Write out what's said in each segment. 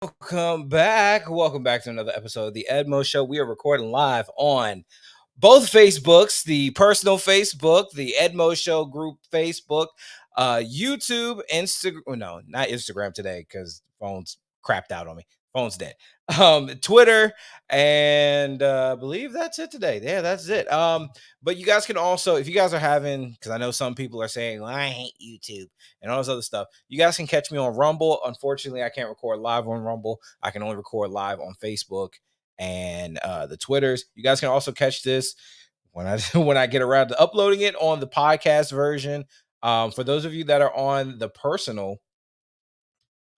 Welcome back. Welcome back to another episode of the Edmo Show. We are recording live on both Facebooks, the personal Facebook, the Edmo Show group Facebook, YouTube, Instagram. No, not Instagram today because phone's crapped out on me. Phone's dead. Twitter, and I believe that's it today. Yeah, that's it. But you guys can also, if you guys are having, because I know some people are saying, well, I hate YouTube and all this other stuff. You guys can catch me on Rumble. Unfortunately, I can't record live on Rumble. I can only record live on Facebook and the Twitters. You guys can also catch this when I get around to uploading it on the podcast version. For those of you that are on the personal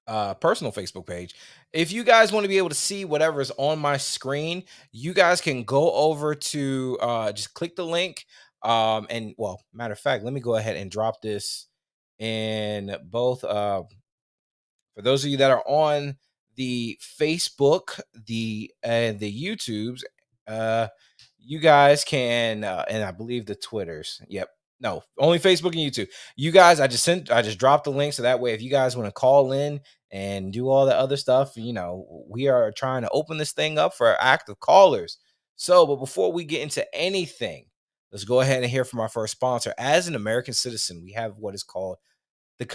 Facebook page, if you guys want to be able to see whatever is on my screen, you guys can go over to just click the link. And well, matter of fact, let me go ahead and drop this in both. For those of you that are on the Facebook, the YouTubes, you guys can, and I believe the Twitters. Yep. No, only Facebook and YouTube. You guys, I just dropped the link so that way if you guys want to call in and do all the other stuff, we are trying to open this thing up for active callers. So, but before we get into anything, let's go ahead and hear from our first sponsor. As an American citizen, we have what is called let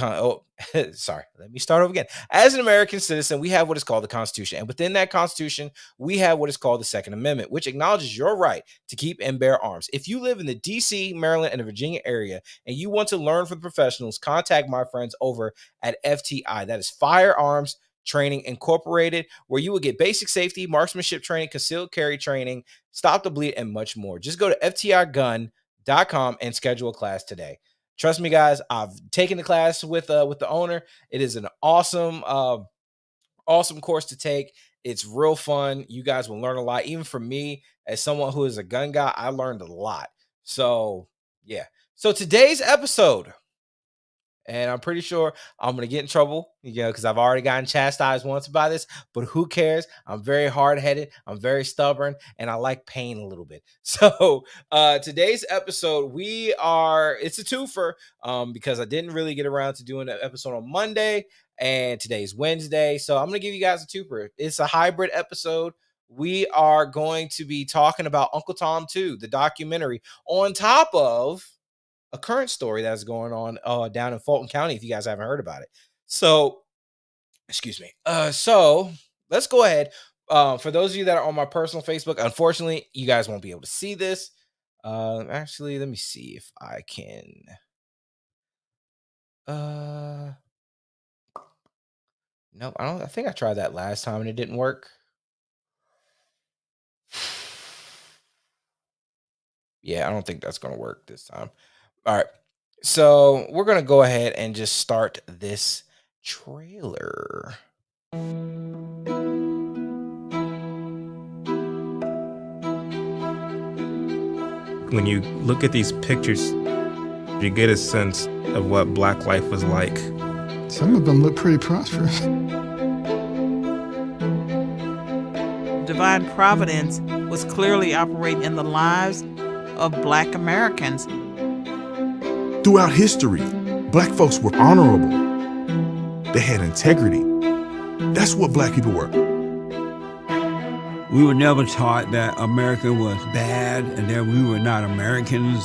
me start over again. As an American citizen, we have what is called the Constitution. And within that Constitution, we have what is called the Second Amendment, which acknowledges your right to keep and bear arms. If you live in the DC, Maryland, and the Virginia area, and you want to learn from professionals, contact my friends over at FTI. That is Firearms Training Incorporated, where you will get basic safety, marksmanship training, concealed carry training, stop the bleed, and much more. Just go to ftigun.com and schedule a class today. Trust me, guys, I've taken the class with the owner. It is an awesome course to take. It's real fun. You guys will learn a lot. Even for me, as someone who is a gun guy, I learned a lot. So, yeah. So today's episode, and I'm pretty sure I'm going to get in trouble, because I've already gotten chastised once by this, but who cares? I'm very hard-headed. I'm very stubborn, and I like pain a little bit. So today's episode, it's a twofer because I didn't really get around to doing an episode on Monday, and today's Wednesday. So I'm going to give you guys a twofer. It's a hybrid episode. We are going to be talking about Uncle Tom 2, the documentary, on top of a current story that's going on down in Fulton County, if you guys haven't heard about it. So, excuse me. So let's go ahead. For those of you that are on my personal Facebook, unfortunately, you guys won't be able to see this. Actually, let me see if I can. No, I think I tried that last time and it didn't work. Yeah, I don't think that's going to work this time. All right. So we're going to go ahead and just start this trailer. When you look at these pictures, you get a sense of what Black life was like. Some of them look pretty prosperous. Divine providence was clearly operating in the lives of Black Americans. Throughout history, Black folks were honorable. They had integrity. That's what Black people were. We were never taught that America was bad and that we were not Americans.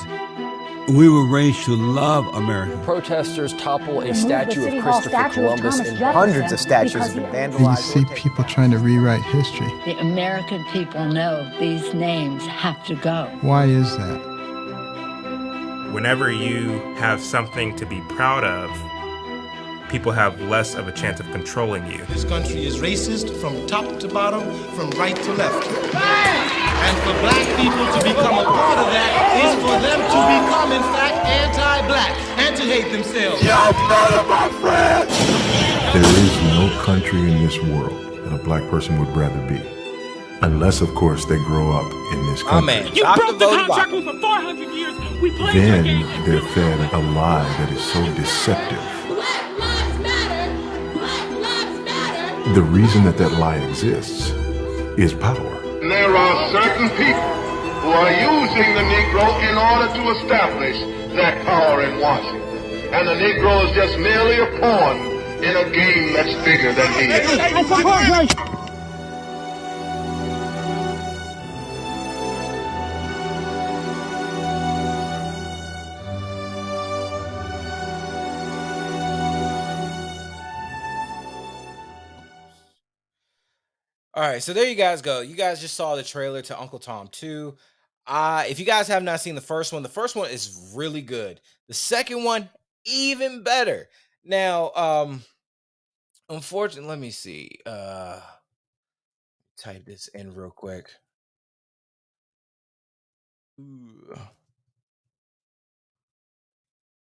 We were raised to love America. Protesters topple a statue of Christopher Columbus, and hundreds of statues have been vandalized. You see people trying to rewrite history. The American people know these names have to go. Why is that? Whenever you have something to be proud of, people have less of a chance of controlling you. This country is racist from top to bottom, from right to left. And for Black people to become a part of that is for them to become, in fact, anti-Black and to hate themselves. Y'all murder my friends! There is no country in this world that a Black person would rather be. Unless, of course, they grow up in this country. Oh, man. You broke the contract with for 400 years. We played Then your game. they're fed a lie that is so deceptive. Black lives matter. Black lives matter. The reason that lie exists is power. There are certain people who are using the Negro in order to establish that power in Washington. And the Negro is just merely a pawn in a game that's bigger than he is. I support you. All right, so there you guys go. You guys just saw the trailer to Uncle Tom 2. If you guys have not seen the first one is really good. The second one, even better. Now, unfortunately, let me see. Type this in real quick. Ooh.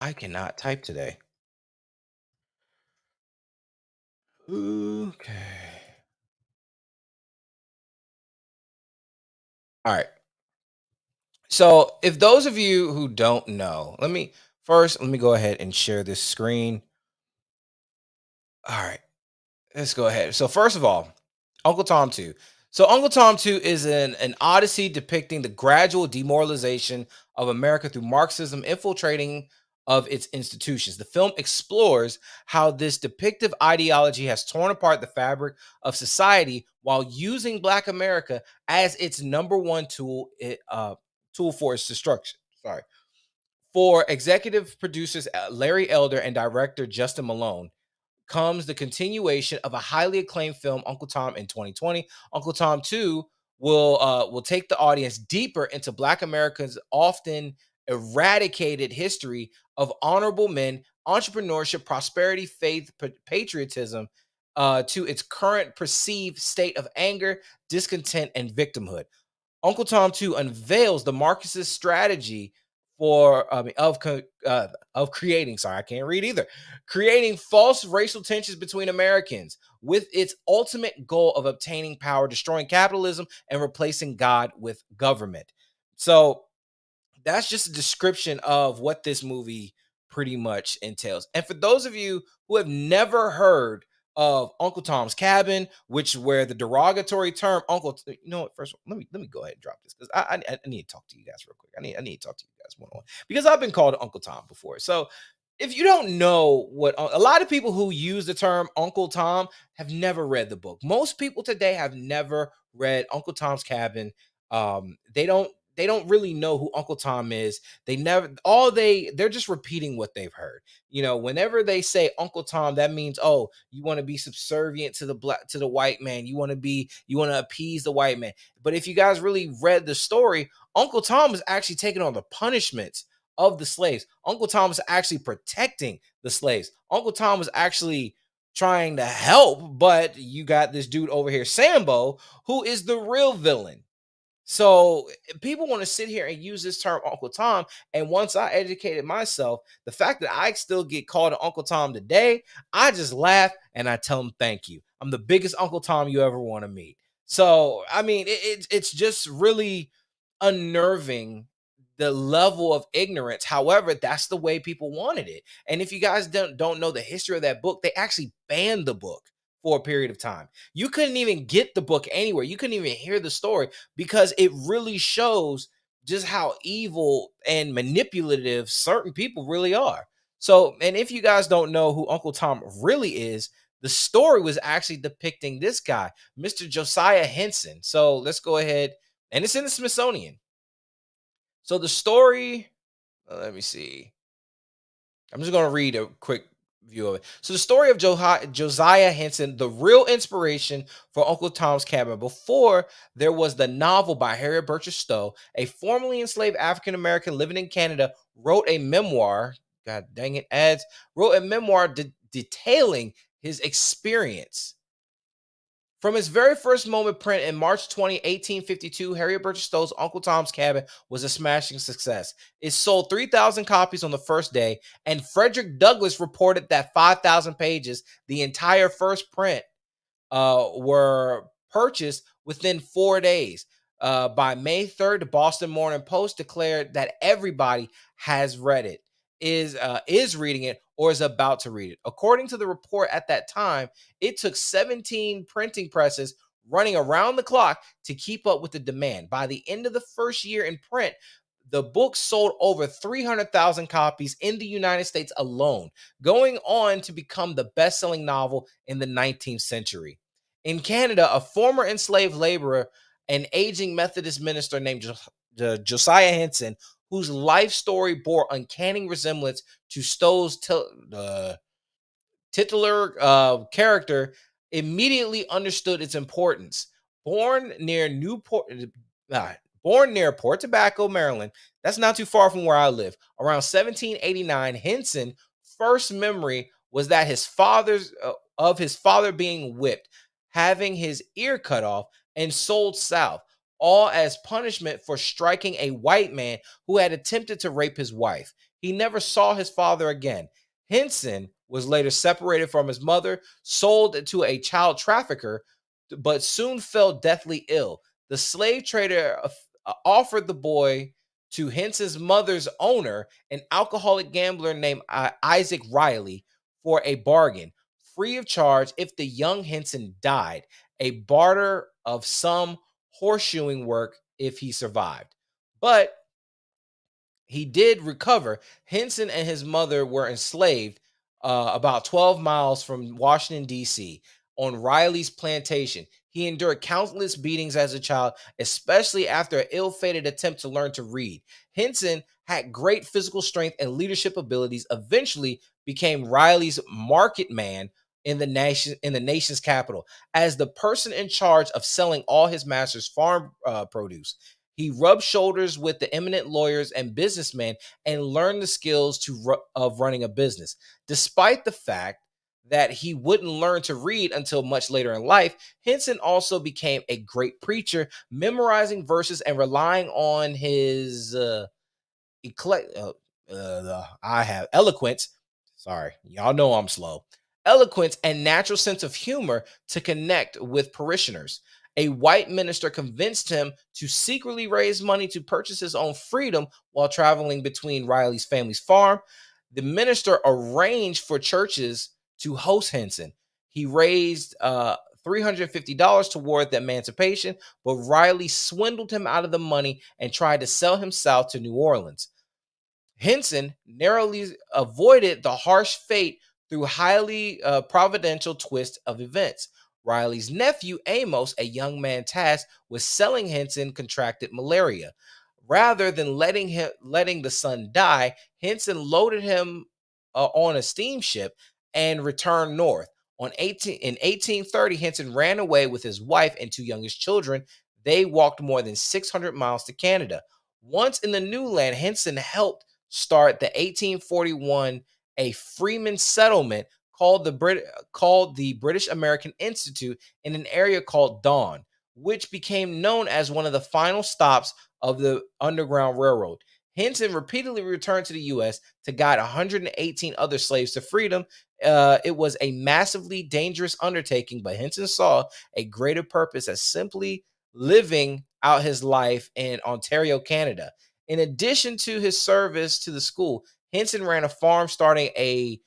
I cannot type today. Okay. All right. So, if those of you who don't know, let me go ahead and share this screen. All right. Let's go ahead. So, first of all, Uncle Tom 2. So, Uncle Tom 2 is an odyssey depicting the gradual demoralization of America through Marxism infiltrating of its institutions. The film explores how this depictive ideology has torn apart the fabric of society while using Black America as its number one tool for its destruction. Sorry. For executive producers Larry Elder and director Justin Malone, comes the continuation of a highly acclaimed film, Uncle Tom, in 2020. Uncle Tom 2 will take the audience deeper into Black America's often eradicated history of honorable men, entrepreneurship, prosperity, faith, patriotism, to its current perceived state of anger, discontent, and victimhood. Uncle Tom 2 unveils the Marxist strategy of creating, sorry, I can't read either, creating false racial tensions between Americans with its ultimate goal of obtaining power, destroying capitalism, and replacing God with government. So that's just a description of what this movie pretty much entails. And for those of you who have never heard of Uncle Tom's Cabin, which where the derogatory term Uncle, you know what? First, let me go ahead and drop this because I need to talk to you guys real quick. I need to talk to you guys one on one because I've been called Uncle Tom before. So if you don't know what a lot of people who use the term Uncle Tom have never read the book. Most people today have never read Uncle Tom's Cabin. They don't really know who Uncle Tom is. They're just repeating what they've heard. You know, whenever they say Uncle Tom, that means, oh, you want to be subservient to the white man. You want to appease the white man. But if you guys really read the story, Uncle Tom is actually taking on the punishments of the slaves. Uncle Tom was actually protecting the slaves. Uncle Tom was actually trying to help, but you got this dude over here, Sambo, who is the real villain. So people want to sit here and use this term Uncle Tom. And once I educated myself, the fact that I still get called an Uncle Tom today, I just laugh and I tell them thank you. I'm the biggest Uncle Tom you ever want to meet. So, I mean, it's just really unnerving the level of ignorance. However, that's the way people wanted it. And if you guys don't know the history of that book, they actually banned the book for a period of time. You couldn't even get the book anywhere. You couldn't even hear the story because it really shows just how evil and manipulative certain people really are. So, and if you guys don't know who Uncle Tom really is, the story was actually depicting this guy, Mr. Josiah Henson. So let's go ahead, and it's in the Smithsonian. So the story, let me see. I'm just going to read a quick view of it. So the story of Josiah Henson, the real inspiration for Uncle Tom's Cabin, before there was the novel by Harriet Beecher Stowe, a formerly enslaved African American living in Canada, wrote a memoir. God dang it, wrote a memoir detailing his experience. From its very first moment print in March 20, 1852, Harriet Beecher Stowe's Uncle Tom's Cabin was a smashing success. It sold 3,000 copies on the first day, and Frederick Douglass reported that 5,000 pages, the entire first print, were purchased within 4 days. By May 3rd, the Boston Morning Post declared that everybody has read it, is reading it, or is about to read it. According to the report at that time, it took 17 printing presses running around the clock to keep up with the demand. By the end of the first year in print, The book sold over 300,000 copies in the United States alone, going on to become the best-selling novel in the 19th century. In Canada, a former enslaved laborer, an aging Methodist minister named Josiah Henson, whose life story bore uncanny resemblance to Stowe's titular character, immediately understood its importance. Born near Newport, uh, Born near Port Tobacco, Maryland, that's not too far from where I live. Around 1789, Henson' first memory was that his father being whipped, having his ear cut off, and sold south, all as punishment for striking a white man who had attempted to rape his wife. He never saw his father again. Henson was later separated from his mother, sold to a child trafficker, but soon fell deathly ill. The slave trader offered the boy to Henson's mother's owner, an alcoholic gambler named Isaac Riley, for a bargain, free of charge if the young Henson died, a barter of some horseshoeing work if he survived. But he did recover. Henson and his mother were enslaved about 12 miles from Washington, D.C., on Riley's plantation. He endured countless beatings as a child, especially after an ill-fated attempt to learn to read. Henson had great physical strength and leadership abilities, eventually became Riley's market man in the nation's capital, as the person in charge of selling all his master's farm produce. He rubbed shoulders with the eminent lawyers and businessmen and learned the skills of running a business. Despite the fact that he wouldn't learn to read until much later in life, Henson also became a great preacher, memorizing verses and relying on his eloquence. Sorry, y'all know I'm slow. Eloquence and natural sense of humor to connect with parishioners. A white minister convinced him to secretly raise money to purchase his own freedom while traveling between Riley's family's farm. The minister arranged for churches to host Henson. He raised $350 toward the emancipation, but Riley swindled him out of the money and tried to sell him south to New Orleans. Henson narrowly avoided the harsh fate through highly providential twist of events. Riley's nephew, Amos, a young man tasked with selling Henson, contracted malaria. Rather than letting the son die, Henson loaded him on a steamship and returned north. In 1830, Henson ran away with his wife and two youngest children. They walked more than 600 miles to Canada. Once in the new land, Henson helped start the 1841 a freeman settlement called the British American Institute in an area called Dawn, which became known as one of the final stops of the Underground Railroad. Henson repeatedly returned to the U.S. to guide 118 other slaves to freedom. It was a massively dangerous undertaking, but Henson saw a greater purpose as simply living out his life in Ontario, Canada. In addition to his service to the school, Henson ran a farm, starting a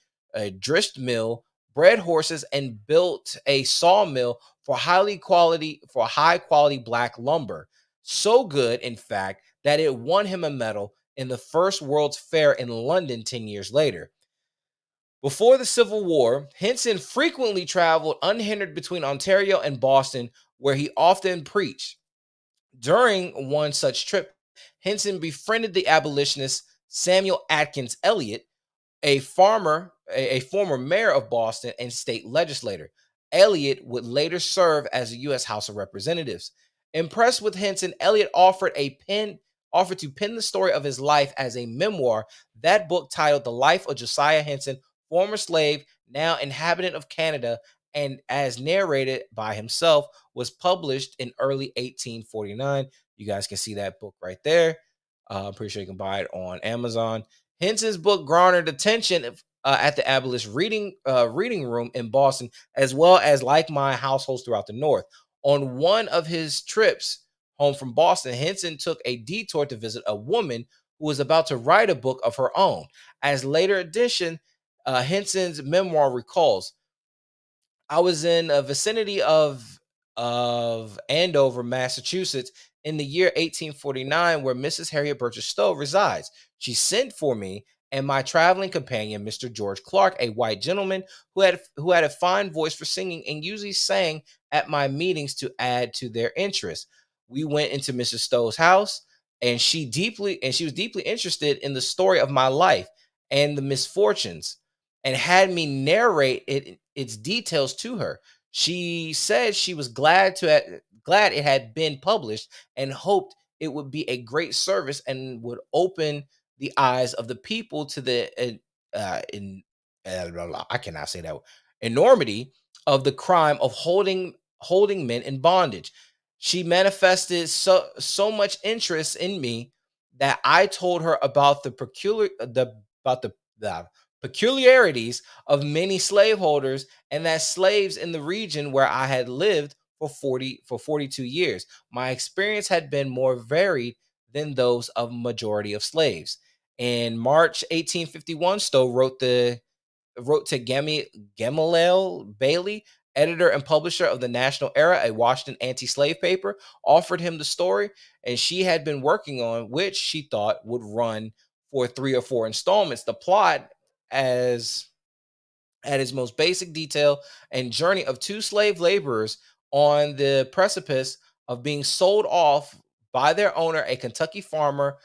grist mill, bred horses, and built a sawmill for high quality black lumber. So good, in fact, that it won him a medal in the first World's Fair in London 10 years later. Before the Civil War, Henson frequently traveled unhindered between Ontario and Boston, where he often preached. During one such trip, Henson befriended the abolitionist Samuel Atkins Elliott, a former mayor of Boston and state legislator. Elliott would later serve as the U.S. House of Representatives. Impressed with Henson, Elliott offered to pen the story of his life as a memoir. That book, titled The Life of Josiah Henson, former slave, now inhabitant of Canada, and as narrated by himself, was published in early 1849. You guys can see that book right there. I'm pretty sure you can buy it on Amazon. Henson's book garnered attention at the abolitionist reading room in Boston, as well as like-minded households throughout the North. On one of his trips home from Boston, Henson took a detour to visit a woman who was about to write a book of her own. As later edition, Henson's memoir recalls, I was in a vicinity of of Andover, Massachusetts, in the year 1849, where Mrs. Harriet Beecher Stowe resides. She sent for me and my traveling companion, Mr. George Clark, a white gentleman who had a fine voice for singing and usually sang at my meetings to add to their interest. We went into Mrs. Stowe's house, and she was deeply interested in the story of my life and the misfortunes, and had me narrate its details to her. She said she was glad it had been published and hoped it would be a great service and would open the eyes of the people to the I cannot say that enormity of the crime of holding men in bondage. She manifested so much interest in me that I told her about the peculiarities of many slaveholders, and that slaves in the region where I had lived for 42 years. My experience had been more varied than those of majority of slaves. In March 1851, Stowe wrote to Gamaliel Bailey, editor and publisher of the National Era, a Washington anti-slave paper, offered him the story, and she had been working on, which she thought would run for 3 or 4 installments. The plot, as at its most basic detail, and journey of 2 slave laborers on the precipice of being sold off by their owner, a Kentucky farmer,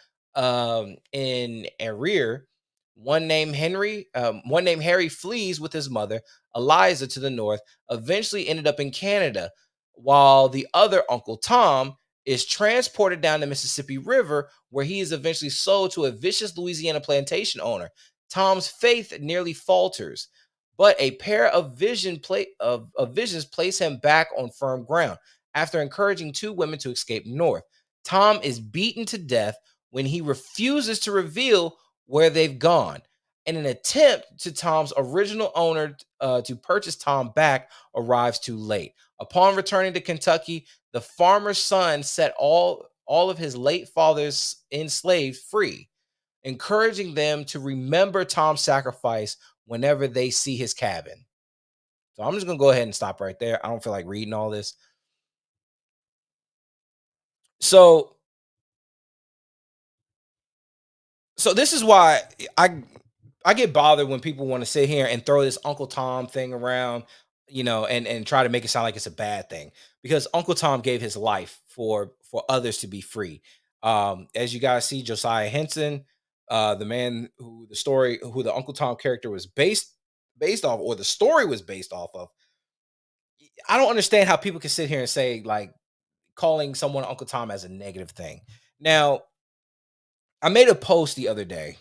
in arrear. One named Harry flees with his mother, Eliza, to the north, eventually ended up in Canada, while the other, Uncle Tom, is transported down the Mississippi River, where he is eventually sold to a vicious Louisiana plantation owner. Tom's faith nearly falters, but a pair of visions place him back on firm ground. After encouraging 2 women to escape north, Tom is beaten to death when he refuses to reveal where they've gone. And an attempt to Tom's original owner to purchase Tom back arrives too late. Upon returning to Kentucky, the farmer's son set all of his late father's enslaved free, encouraging them to remember Tom's sacrifice whenever they see his cabin. So I'm just going to go ahead and stop right there. I don't feel like reading all this. So this is why I get bothered when people want to sit here and throw this Uncle Tom thing around, and try to make it sound like it's a bad thing, because Uncle Tom gave his life for others to be free. As you guys see, Josiah Henson, the man who the Uncle Tom character was based off, or the story was based off of. I don't understand how people can sit here and say, like, calling someone Uncle Tom as a negative thing. Now, I made a post the other day.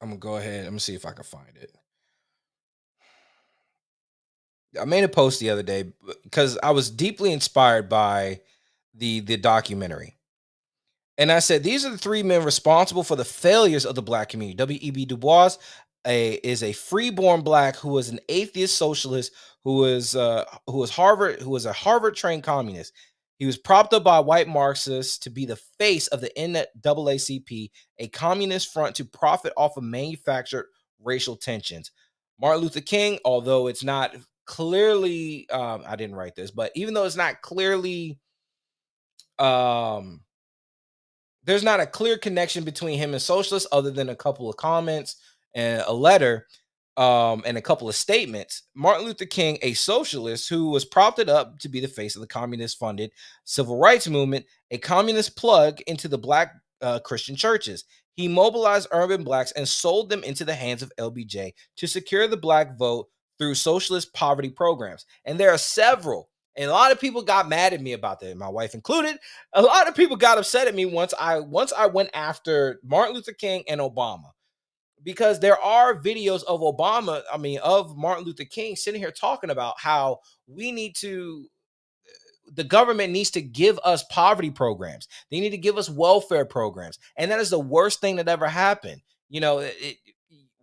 I'm gonna go ahead. I'm gonna see if I can find it. I made a post the other day because I was deeply inspired by the documentary. And I said, these are the 3 men responsible for the failures of the black community. W.e.b. Du Bois is a freeborn black who was an atheist socialist, who was a Harvard trained communist. He was propped up by white Marxists to be the face of the NAACP, a communist front to profit off of manufactured racial tensions. Martin Luther King, although it's not clearly, I didn't write this, but even though it's not clearly, there's not a clear connection between him and socialists, other than a couple of comments and a letter, and a couple of statements. Martin Luther King, a socialist who was propped up to be the face of the communist-funded civil rights movement, a communist plug into the black Christian churches. He mobilized urban blacks and sold them into the hands of LBJ to secure the black vote through socialist poverty programs. And there are several. And a lot of people got mad at me about that, my wife included. A lot of people got upset at me once I went after Martin Luther King and Obama, because there are videos of of Martin Luther King sitting here talking about how the government needs to give us poverty programs. They need to give us welfare programs. And that is the worst thing that ever happened.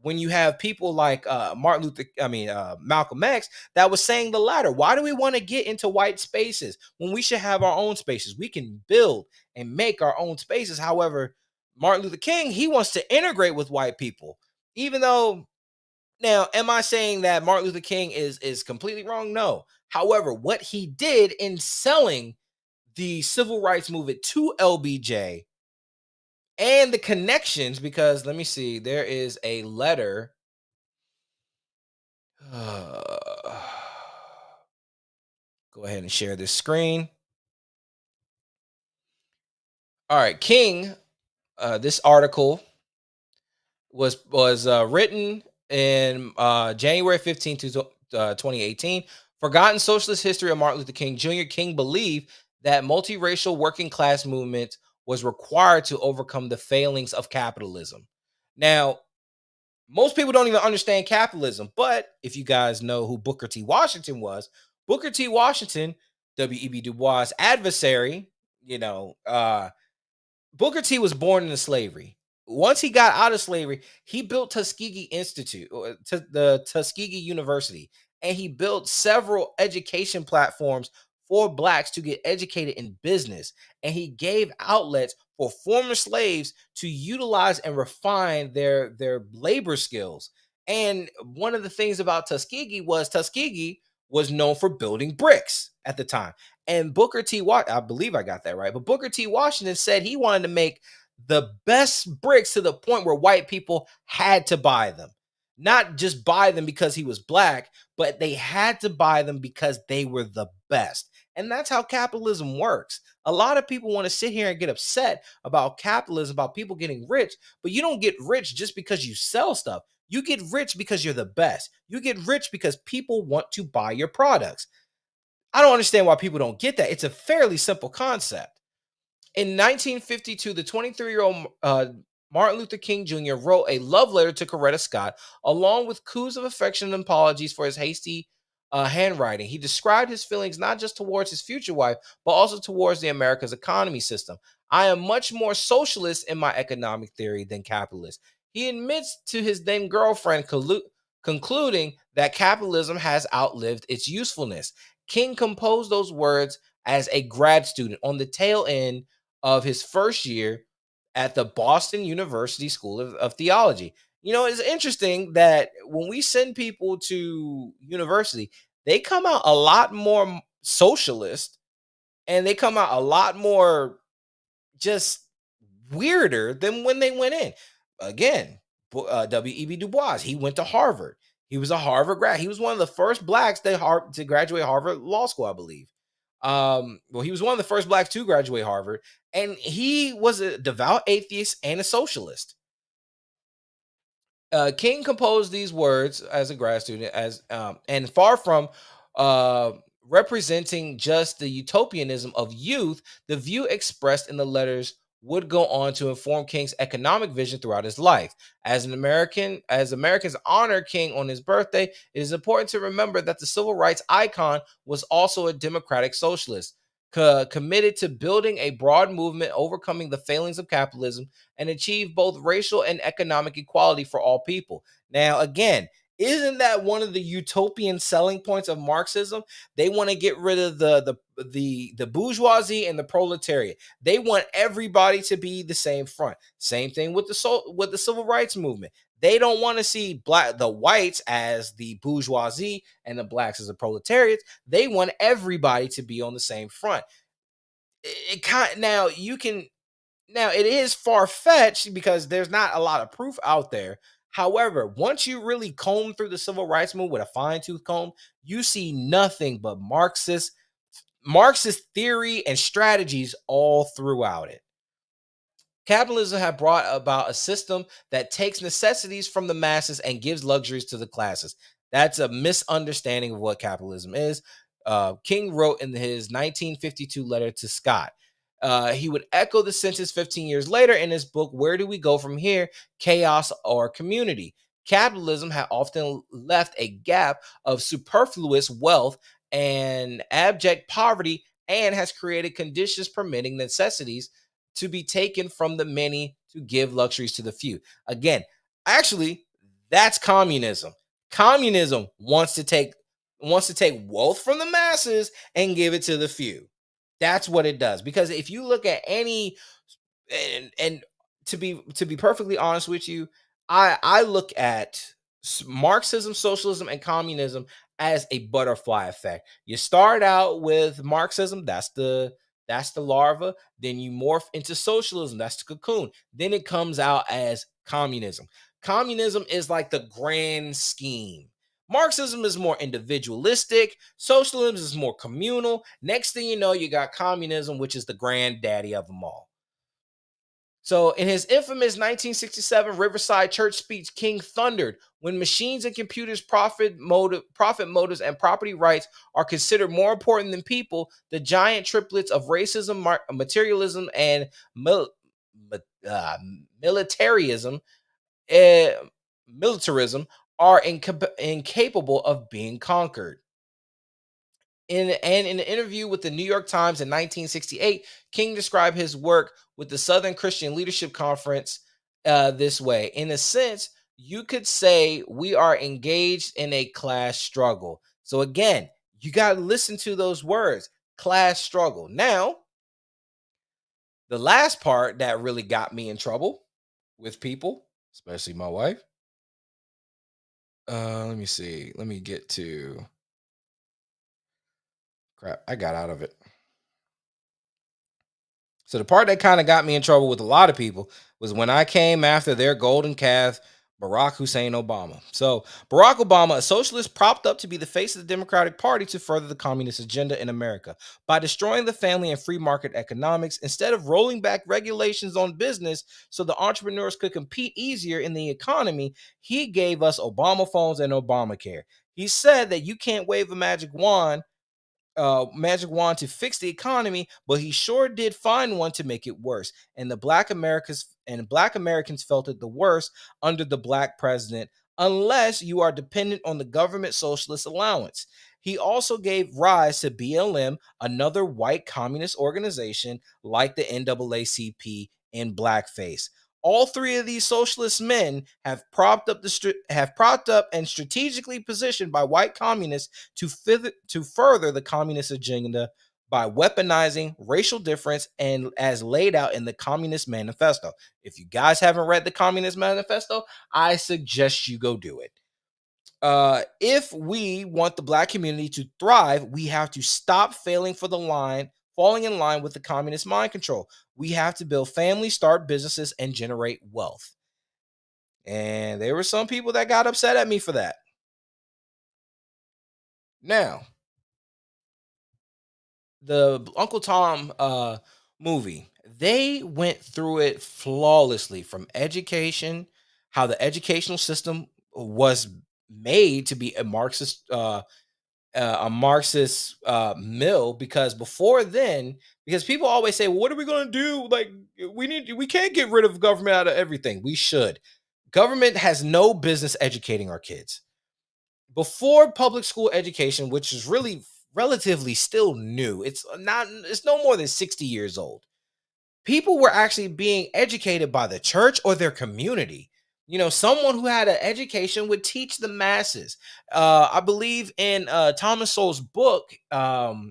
When you have people like Malcolm X that was saying the latter. Why do we want to get into white spaces when we should have our own spaces? We can build and make our own spaces. However, Martin Luther King, he wants to integrate with white people. Even though, now, am I saying that Martin Luther King is completely wrong? No. However, what he did in selling the civil rights movement to LBJ and the connections, because let me see, there is a letter. Go ahead and share this screen. All right, King. This article was written in January 15th, 2018. Forgotten Socialist History of Martin Luther King Jr. King believed that multiracial working class movement was required to overcome the failings of capitalism. Now, most people don't even understand capitalism, but if you guys know who Booker T. Washington was, Booker T. Washington, W.E.B. Du Bois' adversary, Booker T was born into slavery. Once he got out of slavery, he built Tuskegee Institute, the Tuskegee University, and he built several education platforms for blacks to get educated in business. And he gave outlets for former slaves to utilize and refine their labor skills. And one of the things about Tuskegee was known for building bricks at the time. And Booker T. I believe I got that right, but Booker T. Washington said he wanted to make the best bricks to the point where white people had to buy them. Not just buy them because he was black, but they had to buy them because they were the best. And that's how capitalism works. A lot of people want to sit here and get upset about capitalism, about people getting rich, but you don't get rich just because you sell stuff. You get rich because you're the best. You get rich because people want to buy your products. I don't understand why people don't get that. It's a fairly simple concept. In 1952, the 23-year-old Martin Luther King Jr. wrote a love letter to Coretta Scott, along with coups of affection and apologies for his hasty handwriting. He described his feelings not just towards his future wife, but also towards the America's economy system. I am much more socialist in my economic theory than capitalist. He admits to his then girlfriend, concluding that capitalism has outlived its usefulness. King composed those words as a grad student on the tail end of his first year at the Boston University School of Theology. It's interesting that when we send people to university, they come out a lot more socialist and they come out a lot more just weirder than when they went in. Again, W.E.B. Du Bois, he went to Harvard. He was a Harvard grad. He was one of the first blacks to graduate Harvard Law School, I believe. He was one of the first blacks to graduate Harvard, and he was a devout atheist and a socialist. King composed these words as a grad student, and far from representing just the utopianism of youth, the view expressed in the letters would go on to inform King's economic vision throughout his life. As Americans honor King on his birthday, it is important to remember that the civil rights icon was also a democratic socialist, committed to building a broad movement, overcoming the failings of capitalism, and achieve both racial and economic equality for all people. Now, again, isn't that one of the utopian selling points of Marxism? They want to get rid of the bourgeoisie and the proletariat. They want everybody to be the same front. Same thing with the civil rights movement. They don't want to see the whites as the bourgeoisie and the blacks as the proletariats. They want everybody to be on the same front. Now it is far-fetched because there's not a lot of proof out there. However, once you really comb through the civil rights movement with a fine-tooth comb, you see nothing but Marxist theory and strategies all throughout it. Capitalism had brought about a system that takes necessities from the masses and gives luxuries to the classes. That's a misunderstanding of what capitalism is. King wrote in his 1952 letter to Scott. He would echo the sentence 15 years later in his book, Where Do We Go From Here? Chaos or Community? Capitalism had often left a gap of superfluous wealth and abject poverty, and has created conditions permitting necessities to be taken from the many to give luxuries to the few. Again, actually, that's communism. Communism wants to take wealth from the masses and give it to the few. That's what it does. Because if you look at any, and to be perfectly honest with you, I look at Marxism, socialism, and communism as a butterfly effect. You start out with Marxism, that's the larva, then you morph into socialism, that's the cocoon. Then it comes out as communism. Communism is like the grand scheme. Marxism is more individualistic, socialism is more communal. Next thing you know, you got communism, which is the granddaddy of them all. So, in his infamous 1967 Riverside Church speech, King thundered, "When machines and computers' profit motives, and property rights are considered more important than people, the giant triplets of racism, materialism, and uh, militarism, uh, militarism are incapable of being conquered." In an interview with the New York Times in 1968, King described his work with the Southern Christian Leadership Conference this way: "In a sense, you could say we are engaged in a class struggle." So again, you got to listen to those words, class struggle. Now, the last part that really got me in trouble with people, especially my wife. Let me see. Let me get to crap. I got out of it. So the part that kind of got me in trouble with a lot of people was when I came after their golden calf, Barack Hussein Obama. So Barack Obama, a socialist propped up to be the face of the Democratic Party to further the communist agenda in America. By destroying the family and free market economics, instead of rolling back regulations on business so the entrepreneurs could compete easier in the economy, he gave us Obama phones and Obamacare. He said that you can't wave a magic wand to fix the economy, but he sure did find one to make it worse. And black Americans felt it the worst under the black president, unless you are dependent on the government socialist allowance. He also gave rise to BLM, another white communist organization like the NAACP in blackface. All three of these socialist men have propped up and strategically positioned by white communists to further the communist agenda by weaponizing racial difference and as laid out in the Communist Manifesto. If you guys haven't read the Communist Manifesto, I suggest you go do it. If we want the black community to thrive, we have to stop falling in line with the communist mind control. We have to build families, start businesses, and generate wealth. And there were some people that got upset at me for that. Now, the Uncle Tom movie, they went through it flawlessly, from education, how the educational system was made to be a Marxist mill, because before then, because people always say, well, what are we going to do? Like, we can't get rid of government out of everything. We should. Government has no business educating our kids. Before public school education, which is really relatively still new, it's no more than 60 years old. People were actually being educated by the church or their community. Someone who had an education would teach the masses. I believe in Thomas Sowell's book, Black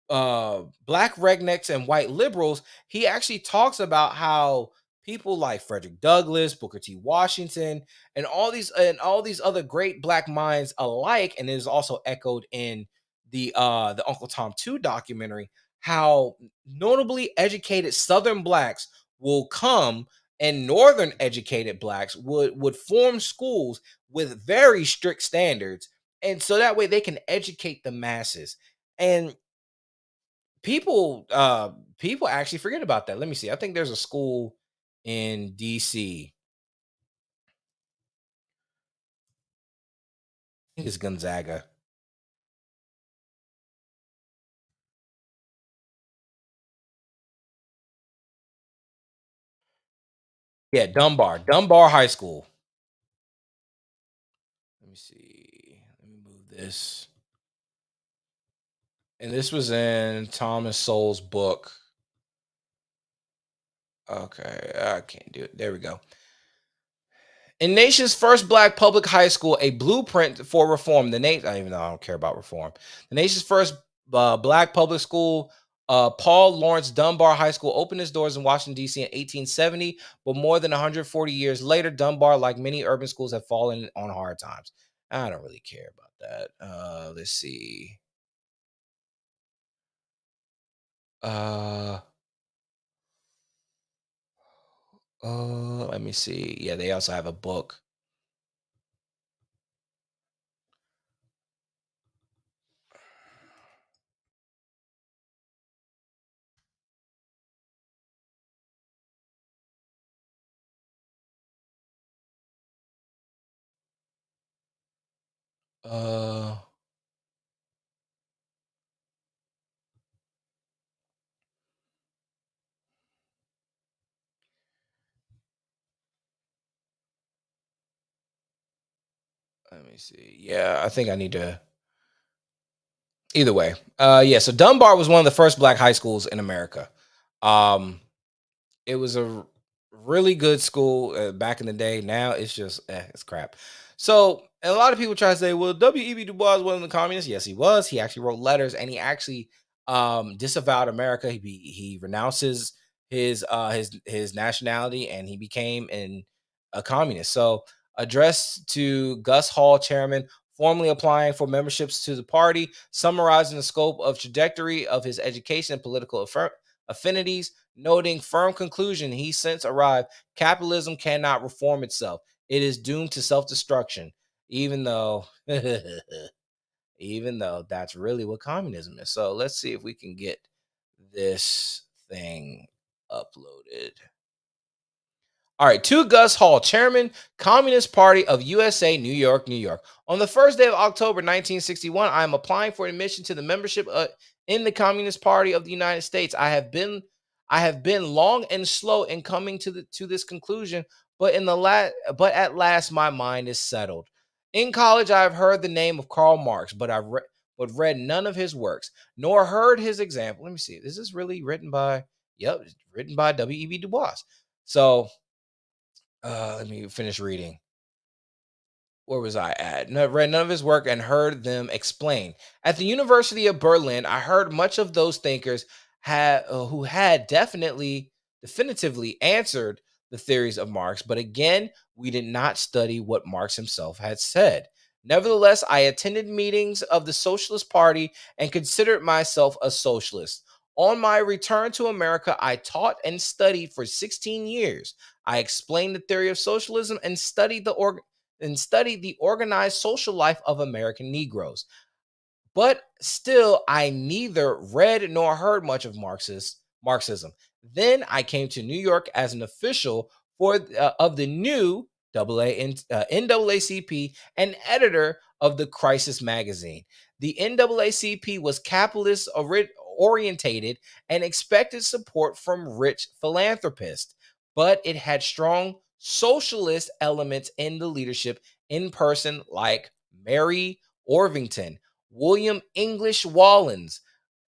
Rednecks and White Liberals, he actually talks about how people like Frederick Douglass, Booker T. Washington, and all these other great black minds alike, and it is also echoed in the Uncle Tom 2 documentary, how notably educated Southern blacks will come and Northern educated blacks would form schools with very strict standards, and so that way they can educate the masses. And people actually forget about that. Let me see. I think there's a school in DC. I think it's Gonzaga. Yeah, Dunbar High School. Let me see. Let me move this. And this was in Thomas Sowell's book. Okay, I can't do it. There we go. In nation's first black public high school, a blueprint for reform. I don't care about reform. The nation's first black public school Paul Lawrence Dunbar High School opened its doors in Washington, D.C. in 1870, but more than 140 years later, Dunbar, like many urban schools, have fallen on hard times. I don't really care about that. Let's see. Let me see. Yeah, they also have a book. Uh, Let me see. Yeah, I think I need to. Either way, yeah. So Dunbar was one of the first black high schools in America. Um, it was a really good school back in the day. Now it's just it's crap. So and a lot of people try to say, well, W.E.B. Du Bois was one of the communists. Yes, he was. He actually wrote letters and he actually disavowed America. He renounced his nationality and he became a communist. So addressed to Gus Hall, chairman, formally applying for memberships to the party, summarizing the scope of trajectory of his education and political affinities, noting firm conclusion he since arrived: capitalism cannot reform itself. It is doomed to self-destruction. Even though, even though that's really what communism is. So let's see if we can get this thing uploaded. All right, to Gus Hall, Chairman, Communist Party of USA, New York, New York. On the first day of October 1961, I am applying for admission to the membership in the Communist Party of the United States. I have been long and slow in coming to this conclusion, but but at last my mind is settled. In college, I have heard the name of Karl Marx, but read none of his works, nor heard his example. Let me see. Is this really written by? Yep, it's written by W.E.B. Du Bois. So let me finish reading. Where was I at? No, read none of his work and heard them explain. At the University of Berlin, I heard much of those thinkers who had definitively answered the theories of Marx, but again, we did not study what Marx himself had said. Nevertheless, I attended meetings of the Socialist Party and considered myself a socialist. On my return to America, I taught and studied for 16 years. I explained the theory of socialism and studied the organized social life of American Negroes. But still, I neither read nor heard much of Marxism. Then I came to New York as an official of the new NAACP and editor of the Crisis magazine. The NAACP was capitalist orientated and expected support from rich philanthropists, but it had strong socialist elements in the leadership in person, like Mary Orvington, William English Wallens,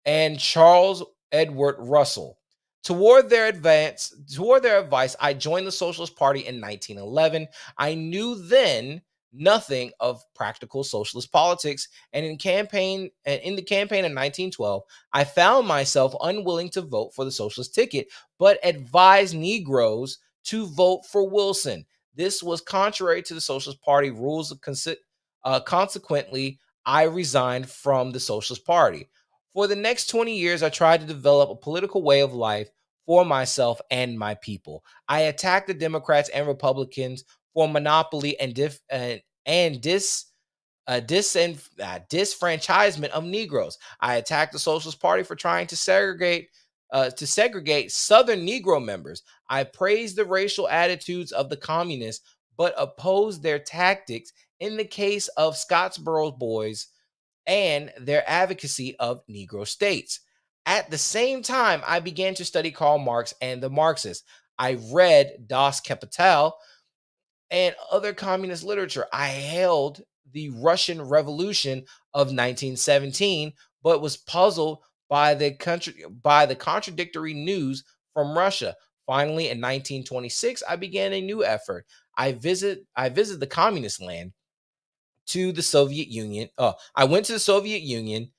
and Charles Edward Russell. Toward their advice, I joined the Socialist Party in 1911. I knew then nothing of practical socialist politics, and in the campaign of 1912, I found myself unwilling to vote for the socialist ticket, but advised Negroes to vote for Wilson. This was contrary to the Socialist Party rules. Consequently, I resigned from the Socialist Party. For the next 20 years, I tried to develop a political way of life for myself and my people. I attacked the Democrats and Republicans for monopoly and disfranchisement of Negroes. I attacked the Socialist Party for trying to segregate Southern Negro members. I praised the racial attitudes of the communists, but opposed their tactics in the case of Scottsboro boys and their advocacy of Negro states. At the same time, I began to study Karl Marx and the Marxists. I read Das Kapital and other communist literature. I held the Russian Revolution of 1917, but was puzzled by the contradictory news from Russia. Finally, in 1926, I began a new effort. I visited the communist land to the Soviet Union. I went to the Soviet Union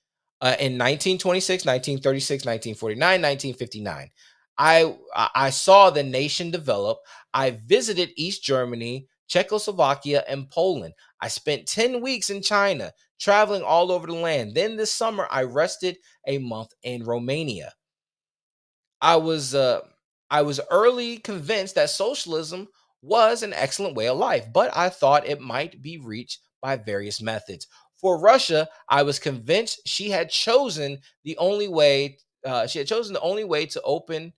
In 1926, 1936, 1949, 1959. I saw the nation develop. I visited East Germany, Czechoslovakia, and Poland. I spent 10 weeks in China, traveling all over the land. Then this summer, I rested a month in Romania. I was uh, I was early convinced that socialism was an excellent way of life, but I thought it might be reached by various methods. For Russia, I was convinced she had chosen the only way. She had chosen the only way to open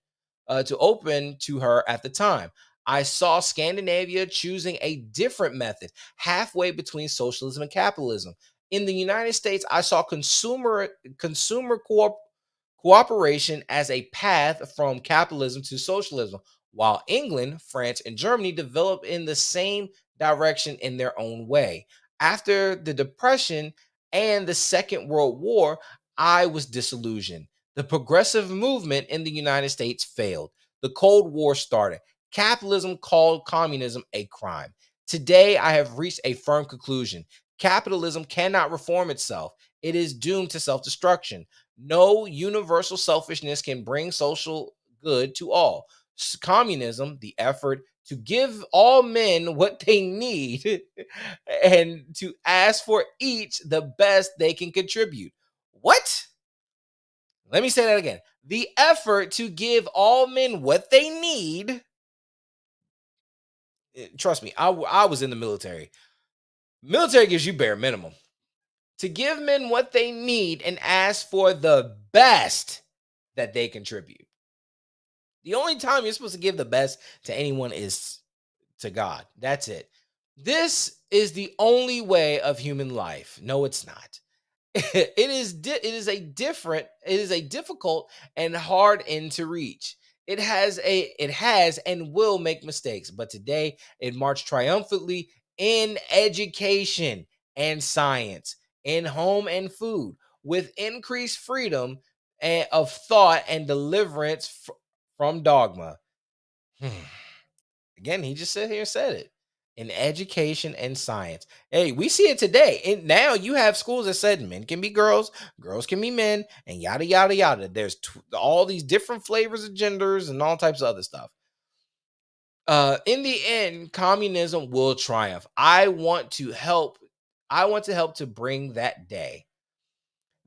to her at the time. I saw Scandinavia choosing a different method, halfway between socialism and capitalism. In the United States, I saw consumer cooperation as a path from capitalism to socialism, while England, France, and Germany developed in the same direction in their own way. After the Depression and the Second World War, I was disillusioned. The progressive movement in the United States failed. The Cold War started. Capitalism called communism a crime. Today, I have reached a firm conclusion. Capitalism cannot reform itself. It is doomed to self destruction. No universal selfishness can bring social good to all. Communism, the effort to give all men what they need and to ask for each the best they can contribute. What? Let me say that again. The effort to give all men what they need. Trust me, I was in the military. Military gives you bare minimum. To give men what they need and ask for the best that they contribute. The only time you're supposed to give the best to anyone is to God. That's it. This is the only way of human life. No, it's not. It is a difficult and hard end to reach. It has and will make mistakes, but today it marched triumphantly in education and science, in home and food, with increased freedom of thought and deliverance from dogma. Again, he just sat here and said it. In education and science. Hey, we see it today. And now you have schools that said men can be girls, girls can be men, and yada, yada, yada. There's all these different flavors of genders and all types of other stuff. In the end, communism will triumph. I want to help to bring that day.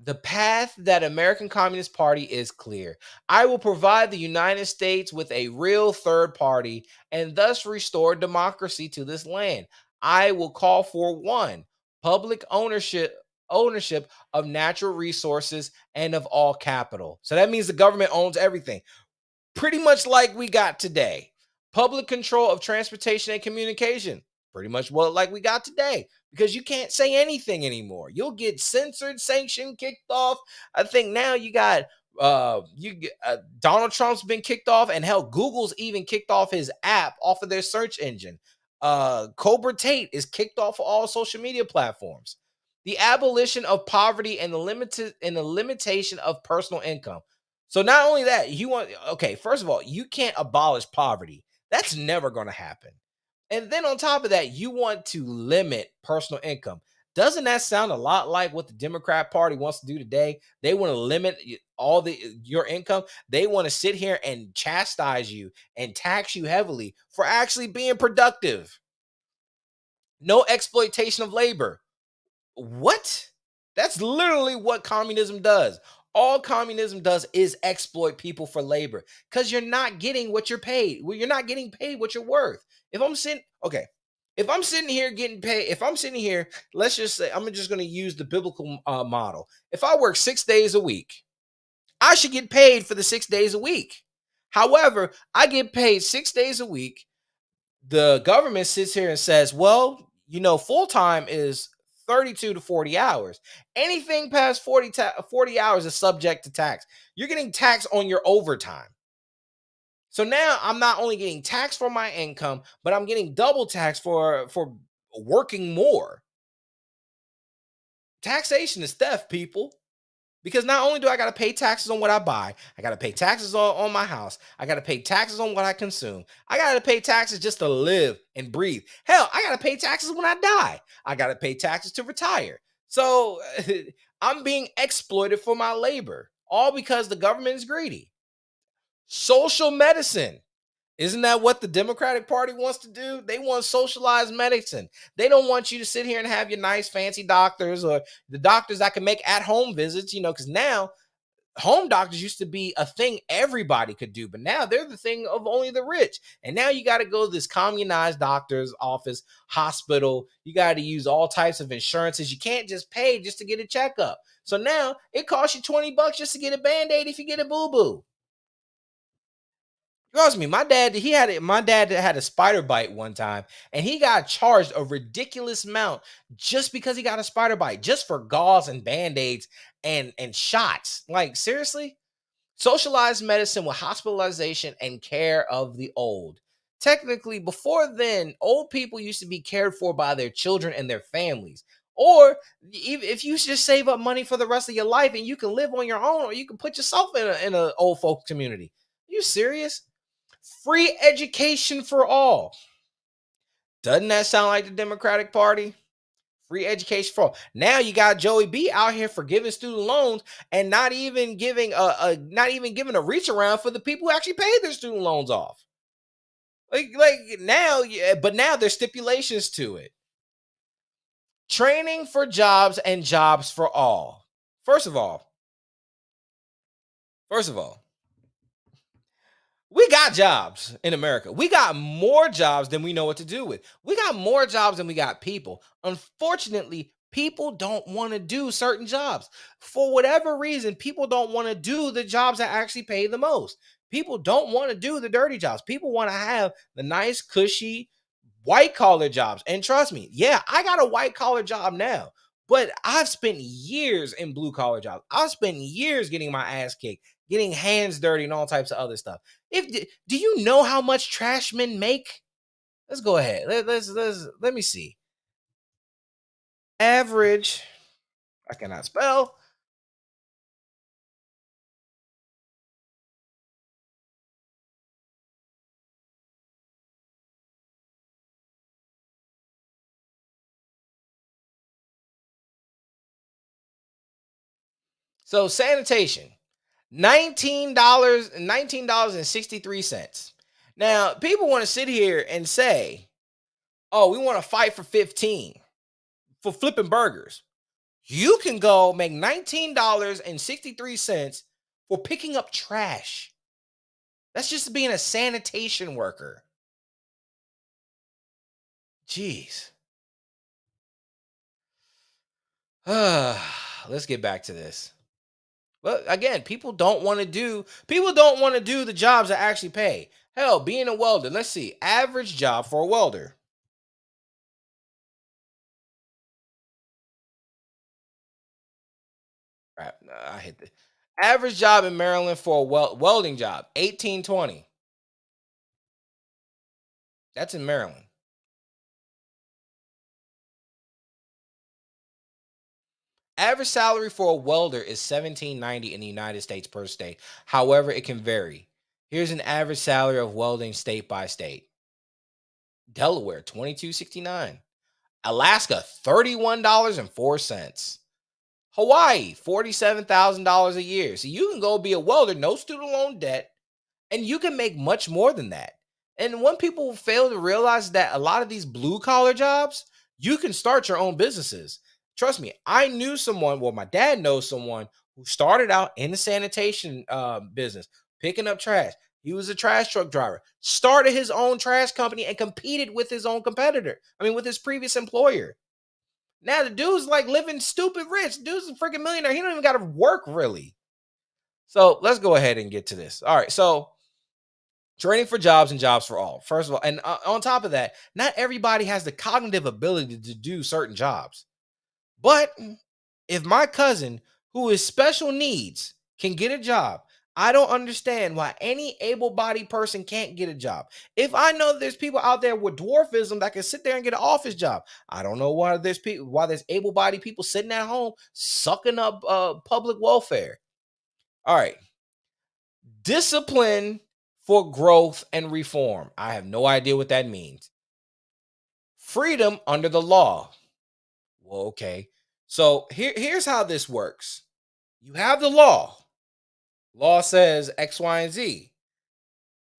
The path that American Communist Party is clear. I will provide the United States with a real third party and thus restore democracy to this land. I will call for one, public ownership of natural resources and of all capital. So that means the government owns everything. Pretty much like we got today. Public control of transportation and communication. Pretty much what like we got today, because you can't say anything anymore. You'll get censored, sanctioned, kicked off. I think now you got Donald Trump's been kicked off, and hell, Google's even kicked off his app off of their search engine. Cobra Tate is kicked off of all social media platforms. The abolition of poverty and the limitation of personal income. So not only that, first of all, you can't abolish poverty. That's never going to happen. And then on top of that, you want to limit personal income. Doesn't that sound a lot like what the Democrat Party wants to do today? They want to limit your income. They want to sit here and chastise you and tax you heavily for actually being productive. No exploitation of labor. What? That's literally what communism does. All communism does is exploit people for labor because you're not getting what you're paid. Well, you're not getting paid what you're worth. If I'm sitting here getting paid, if I'm sitting here, let's just say, I'm just going to use the biblical model. If I work 6 days a week, I should get paid for the 6 days a week. However, I get paid 6 days a week. The government sits here and says, well, full time is 32 to 40 hours. Anything past 40 hours is subject to tax. You're getting taxed on your overtime. So now I'm not only getting taxed for my income, but I'm getting double taxed for working more. Taxation is theft, people. Because not only do I got to pay taxes on what I buy, I got to pay taxes on my house. I got to pay taxes on what I consume. I got to pay taxes just to live and breathe. Hell, I got to pay taxes when I die. I got to pay taxes to retire. So I'm being exploited for my labor, all because the government is greedy. Social medicine. Isn't that what the Democratic Party wants to do? They want socialized medicine. They don't want you to sit here and have your nice fancy doctors or the doctors that can make at-home visits, because now home doctors used to be a thing everybody could do, but now they're the thing of only the rich. And now you got to go to this communized doctor's office, hospital. You got to use all types of insurances. You can't just pay just to get a checkup. So now it costs you $20 just to get a Band-Aid if you get a boo-boo. Trust me, my dad had a spider bite one time, and he got charged a ridiculous amount just because he got a spider bite, just for gauze and band-aids and shots. Like, seriously? Socialized medicine with hospitalization and care of the old. Technically, before then, old people used to be cared for by their children and their families. Or if you just save up money for the rest of your life and you can live on your own, or you can put yourself in a old folks community. Are you serious? Free education for all. Doesn't that sound like the Democratic Party? Free education for all. Now you got w.e.b out here forgiving student loans and not even giving a reach around for the people who actually paid their student loans off. Like now, yeah, but now there's stipulations to it. Training for jobs and jobs for all. First of all, we got jobs in America. We got more jobs than we know what to do with. We got more jobs than we got people. Unfortunately, people don't want to do certain jobs. For whatever reason, people don't want to do the jobs that actually pay the most. People don't want to do the dirty jobs. People want to have the nice, cushy, white collar jobs. And trust me, yeah, I got a white collar job now, but I've spent years in blue collar jobs. I've spent years getting my ass kicked, getting hands dirty, and all types of other stuff. Do you know how much trash men make? Let's go ahead. Let me see. Average. I cannot spell. So sanitation, $19.63. Now, people want to sit here and say, oh, we want to fight for 15 for flipping burgers. You can go make $19.63 for picking up trash. That's just being a sanitation worker. Jeez. Let's get back to this. Well, again, people don't want to do the jobs that actually pay. Hell, being a welder. Let's see. Average job for a welder. Right, I hit the average job in Maryland for a welding job, $18.20. That's in Maryland. Average salary for a welder is $17.90 in the United States per state. However, it can vary. Here's an average salary of welding state by state. Delaware, $22.69. Alaska, $31.04. Hawaii, $47,000 a year. So you can go be a welder, no student loan debt, and you can make much more than that. And when people fail to realize that a lot of these blue collar jobs, you can start your own businesses. Trust me, I knew someone, well, my dad knows someone who started out in the sanitation business, picking up trash. He was a trash truck driver, started his own trash company and competed with his own competitor. I mean, with his previous employer. Now the dude's like living stupid rich. Dude's a freaking millionaire. He don't even got to work really. So let's go ahead and get to this. All right. So training for jobs and jobs for all. First of all, and on top of that, not everybody has the cognitive ability to do certain jobs. But if my cousin who is special needs can get a job, I don't understand why any able-bodied person can't get a job. If I know that there's people out there with dwarfism that can sit there and get an office job, I don't know why there's able-bodied people sitting at home sucking up public welfare. All right. Discipline for growth and reform. I have no idea what that means. Freedom under the law. Well, okay. So here's how this works. You have the law. Law says X, Y, and Z.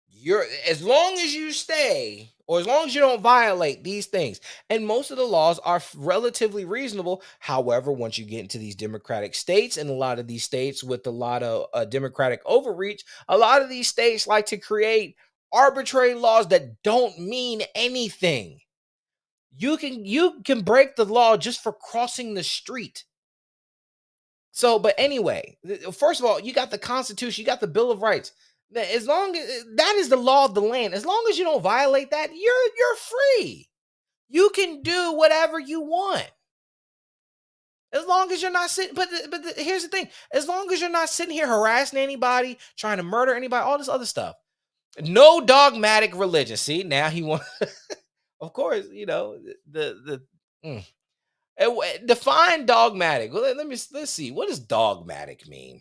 You're as long as you stay, or as long as you don't violate these things, and most of the laws are relatively reasonable. However, once you get into these democratic states, and a lot of these states with a lot of democratic overreach, a lot of these states like to create arbitrary laws that don't mean anything. You can break the law just for crossing the street. So, but anyway, first of all, you got the Constitution, you got the Bill of Rights. As long as that is the law of the land, as long as you don't violate that, you're free. You can do whatever you want. As long as you're not sitting, but here's the thing: as long as you're not sitting here harassing anybody, trying to murder anybody, all this other stuff. No dogmatic religion. See, now he wants, of course, define dogmatic. Well, let's see. What does dogmatic mean?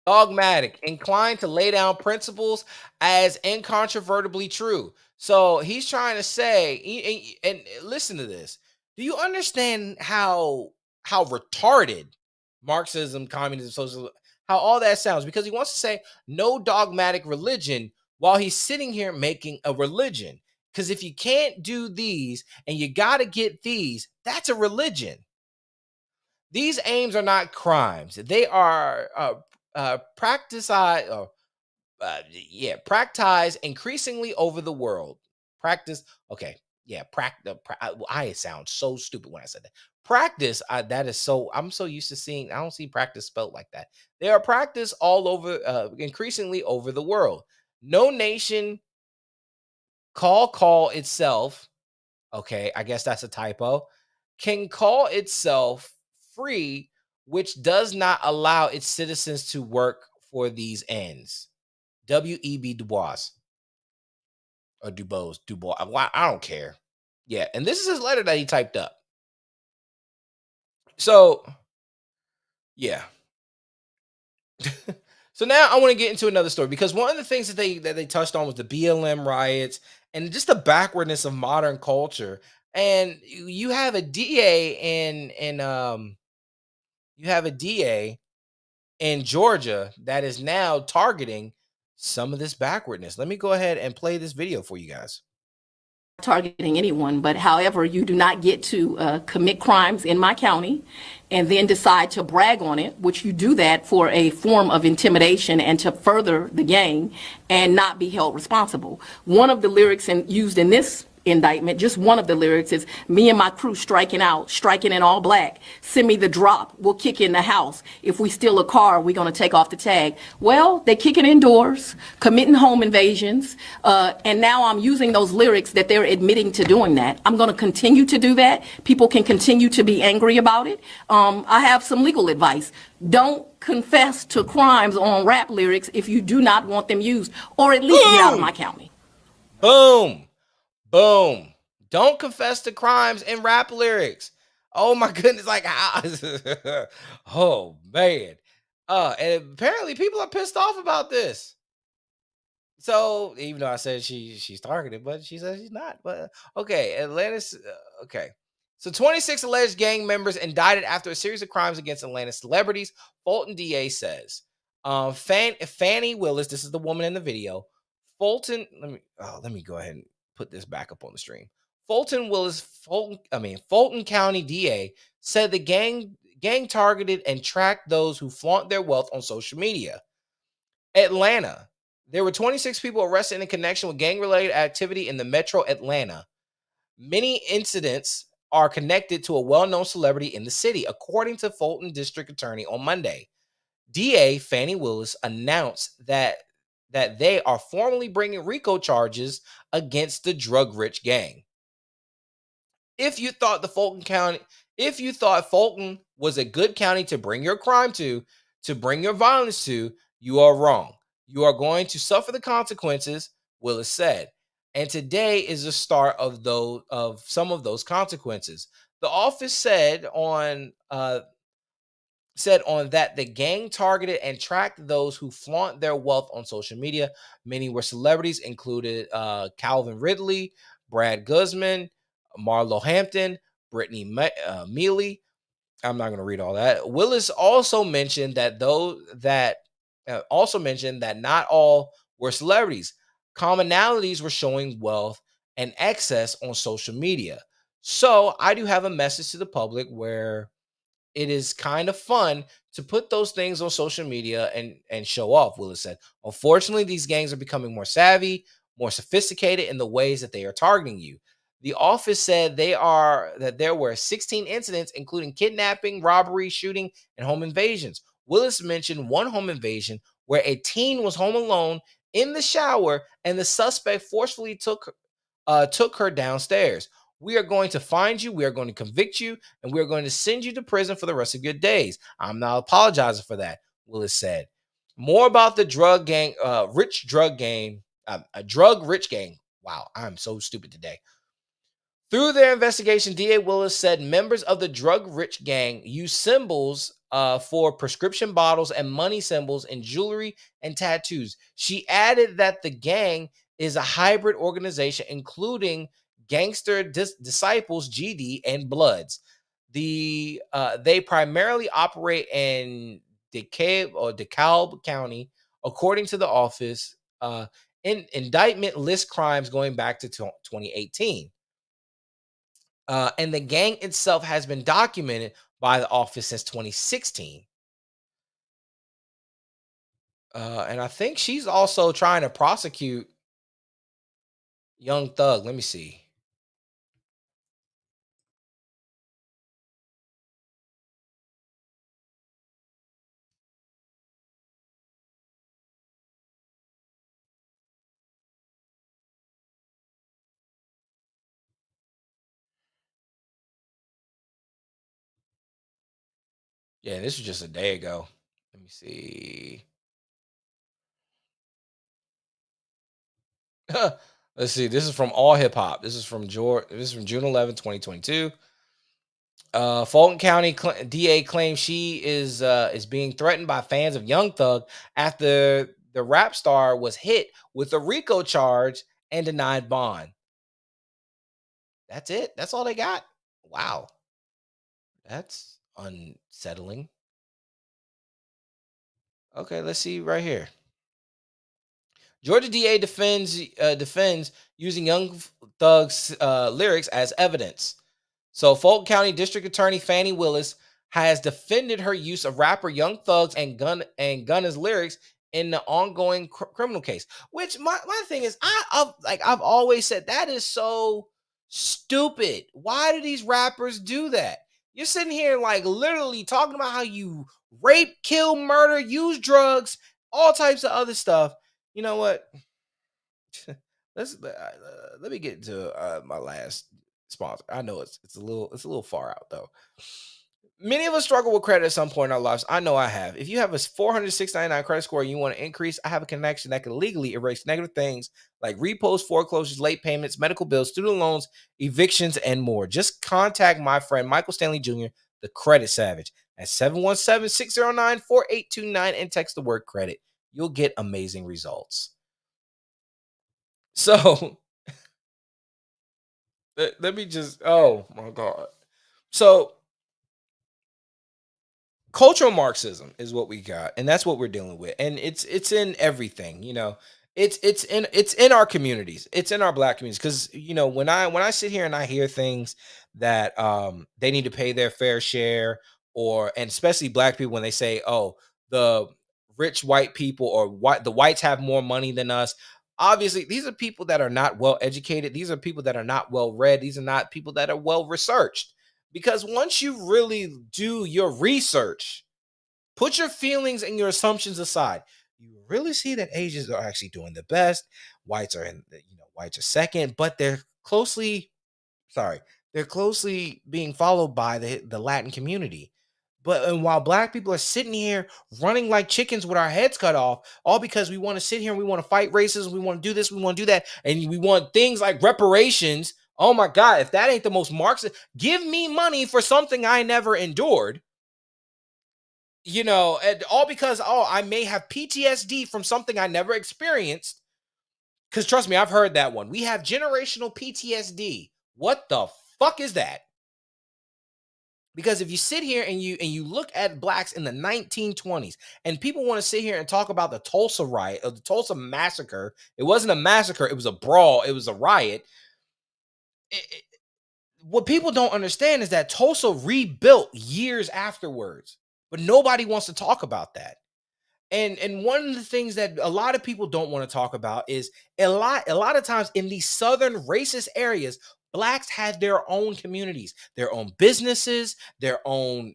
Dogmatic, inclined to lay down principles as incontrovertibly true. So he's trying to say, and listen to this. Do you understand how retarded Marxism, communism, socialism, how all that sounds? Because he wants to say no dogmatic religion while he's sitting here making a religion. Because if you can't do these and you got to get these, that's a religion. These aims are not crimes. They are practiced increasingly over the world. Practice, okay, yeah, practice. I sound so stupid when I said that. Practice, that is so. I'm so used to seeing. I don't see practice spelled like that. They are practiced all over, increasingly over the world. No nation call itself. Okay, I guess that's a typo. Can call itself free, which does not allow its citizens to work for these ends. W.e.b. Du Bois. Or Dubois. I don't care. Yeah, and this is his letter that he typed up. So, yeah. So now I want to get into another story, because one of the things that they touched on was the BLM riots and just the backwardness of modern culture. And you have a DA in Georgia that is now targeting some of this backwardness. Let me go ahead and play this video for you guys. Targeting anyone, but however, you do not get to commit crimes in my county and then decide to brag on it, which you do that for a form of intimidation and to further the gang and not be held responsible. One of the lyrics used in this indictment, just one of the lyrics, is me and my crew striking in all black. Send me the drop, we'll kick in the house. If we steal a car, we're going to take off the tag. Well, they kicking indoors, committing home invasions, and now I'm using those lyrics that they're admitting to doing that. I'm going to continue to do that. People can continue to be angry about it. I have some legal advice. Don't confess to crimes on rap lyrics if you do not want them used, or at least get out of my county. Boom. Boom. Don't confess to crimes in rap lyrics. Oh my goodness. Like, oh man. And apparently people are pissed off about this. So even though I said she's targeted, but she says she's not. But okay, Atlantis. Okay. So 26 alleged gang members indicted after a series of crimes against Atlanta celebrities. Fulton DA says. Fannie Willis, this is the woman in the video. Fulton, let me go ahead and put this back up on the stream. Fulton County DA said the gang targeted and tracked those who flaunt their wealth on social media. Atlanta, there were 26 people arrested in connection with gang-related activity in the metro Atlanta. Many incidents are connected to a well-known celebrity in the city, according to Fulton District Attorney on Monday. DA Fannie Willis announced that they are formally bringing RICO charges against the drug-rich gang. If you thought Fulton was a good county to bring your crime to bring your violence to, you are wrong. You are going to suffer the consequences, Willis said. And today is the start of some of those consequences. The office said on that the gang targeted and tracked those who flaunt their wealth on social media. Many were celebrities, included Calvin Ridley, Brad Guzman, Marlo Hampton, Brittany Mealy. I'm not going to read all that. Willis also mentioned that not all were celebrities. Commonalities were showing wealth and excess on social media. So I do have a message to the public where it is kind of fun to put those things on social media and show off, Willis said. Unfortunately, these gangs are becoming more savvy, more sophisticated in the ways that they are targeting you. The office said that there were 16 incidents, including kidnapping, robbery, shooting, and home invasions. Willis mentioned one home invasion where a teen was home alone in the shower and the suspect forcefully took her downstairs. We are going to find you, we are going to convict you, and we are going to send you to prison for the rest of your days. I'm not apologizing for that, Willis said. More about the drug gang, rich drug gang, a drug rich gang. Wow, I'm so stupid today. Through their investigation, DA Willis said members of the drug-rich gang use symbols for prescription bottles and money symbols in jewelry and tattoos. She added that the gang is a hybrid organization, including Gangster Disciples, GD, and Bloods. They primarily operate in DeKalb County, according to the office. Indictment lists crimes going back to 2018. And the gang itself has been documented by the office since 2016. And I think she's also trying to prosecute Young Thug. Let me see. Yeah, this was just a day ago. Let me see. Let's see. This is from All Hip Hop. This is from June 11, 2022. Fulton County DA claims she is being threatened by fans of Young Thug after the rap star was hit with a RICO charge and denied bond. That's it. That's all they got. Wow. That's unsettling. Okay, let's see right here. Georgia DA defends using Young Thug's lyrics as evidence. So Fulton County District Attorney Fannie Willis has defended her use of rapper Young Thug's and Gunna's lyrics in the ongoing criminal case. Which my thing is, I've always said that is so stupid. Why do these rappers do that? You're sitting here like literally talking about how you rape, kill, murder, use drugs, all types of other stuff. You know what? Let me get to my last sponsor. I know it's a little far out though. Many of us struggle with credit at some point in our lives. I know I have. If you have a 400-699 credit score and you want to increase, I have a connection that can legally erase negative things like repos, foreclosures, late payments, medical bills, student loans, evictions, and more. Just contact my friend Michael Stanley Jr., the Credit Savage, at 717-609-4829 and text the word credit. You'll get amazing results. So let me just, oh my God. So cultural Marxism is what we got, and that's what we're dealing with. And it's in everything, you know. It's in our communities. It's in our Black communities. Because, you know, when I sit here and I hear things that they need to pay their fair share, and especially Black people, when they say, oh, the rich white people or the whites have more money than us. Obviously, these are people that are not well educated. These are people that are not well read. These are not people that are well researched. Because once you really do your research, put your feelings and your assumptions aside, you really see that Asians are actually doing the best. Whites are whites are second, but they're closely being followed by the Latin community. And while Black people are sitting here running like chickens with our heads cut off, all because we want to sit here and we want to fight racism, we want to do this, we want to do that, and we want things like reparations. Oh my God, if that ain't the most Marxist, give me money for something I never endured. You know, and all because, I may have PTSD from something I never experienced. Because trust me, I've heard that one. We have generational PTSD. What the fuck is that? Because if you sit here and you look at blacks in the 1920s, and people want to sit here and talk about the Tulsa riot or the Tulsa massacre, it wasn't a massacre, it was a brawl, it was a riot. What people don't understand is that Tulsa rebuilt years afterwards, but nobody wants to talk about that. And one of the things that a lot of people don't want to talk about is a lot of times in these southern racist areas, blacks had their own communities, their own businesses, their own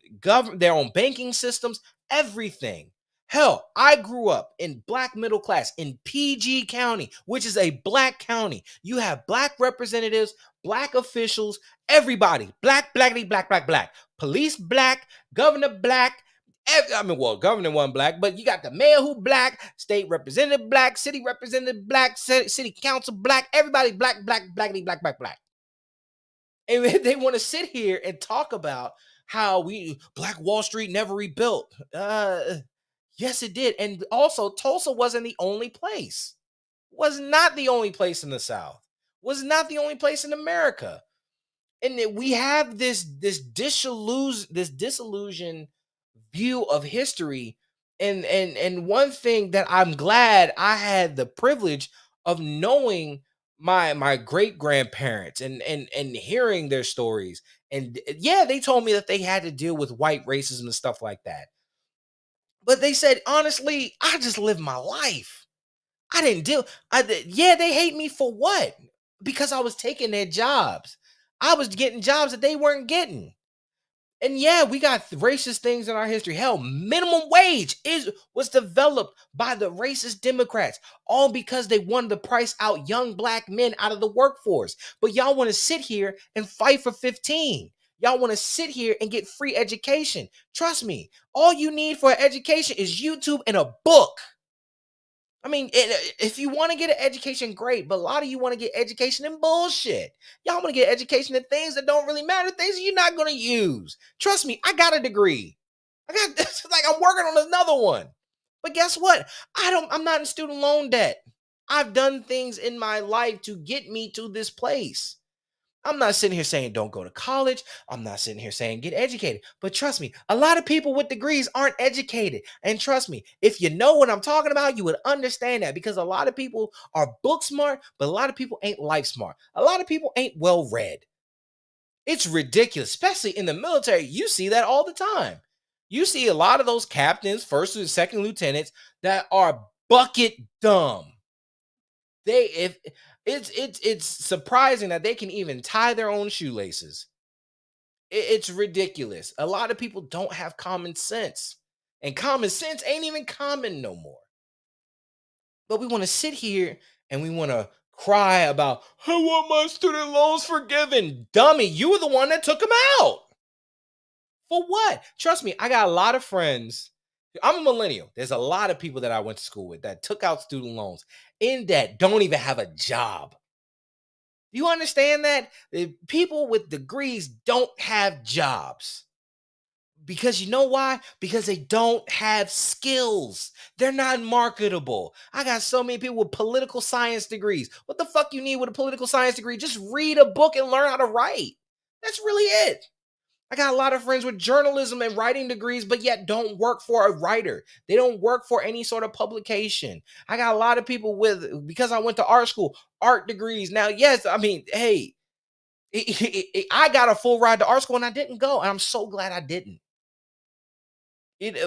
their own banking systems, everything. Hell, I grew up in black middle class in PG County, which is a black county. You have black representatives, black officials, everybody, black, blackity, black, black, black. Police black, governor black. I mean, well, governor wasn't black, but you got the mayor who black, state representative black, city representative black, city council black, everybody black, black, blackity, black, black, black. And they want to sit here and talk about how Black Wall Street never rebuilt. Yes, it did. And also, Tulsa wasn't the only place. Was not the only place in the South. Was not the only place in America. And we have this disillusion view of history. And one thing that I'm glad I had the privilege of knowing my great grandparents and hearing their stories. And yeah, they told me that they had to deal with white racism and stuff like that. But they said, honestly, I just lived my life. I didn't deal. Yeah, they hate me for what? Because I was taking their jobs. I was getting jobs that they weren't getting. And yeah, we got racist things in our history. Hell, minimum wage was developed by the racist Democrats, all because they wanted to price out young black men out of the workforce. But y'all want to sit here and fight for 15. Y'all want to sit here and get free education. Trust me, all you need for education is YouTube and a book. I mean, if you want to get an education, great. But a lot of you want to get education in bullshit. Y'all want to get education in things that don't really matter, things you're not going to use. Trust me, I got a degree. I'm working on another one. But guess what? I'm not in student loan debt. I've done things in my life to get me to this place. I'm not sitting here saying don't go to college. I'm not sitting here saying get educated. But trust me, a lot of people with degrees aren't educated. And trust me, if you know what I'm talking about, you would understand that, because a lot of people are book smart, but a lot of people ain't life smart. A lot of people ain't well read. It's ridiculous, especially in the military. You see that all the time. You see a lot of those captains, first and second lieutenants, that are bucket dumb. It's surprising that they can even tie their own shoelaces. It's ridiculous. A lot of people don't have common sense, and common sense ain't even common no more. But we want to sit here and we want to cry about, I want my student loans forgiven. Dummy, you were the one that took them out. For what? Trust me, I got a lot of friends. I'm a millennial. There's a lot of people that I went to school with that took out student loans in debt, don't even have a job. You understand that? People with degrees don't have jobs. Because you know why? Because they don't have skills. They're not marketable. I got so many people with political science degrees. What the fuck you need with a political science degree? Just read a book and learn how to write. That's really it. I got a lot of friends with journalism and writing degrees, but yet don't work for a writer. They don't work for any sort of publication. I got a lot of people because I went to art school, art degrees. Now, yes, I mean, hey, I got a full ride to art school and I didn't go. And I'm so glad I didn't.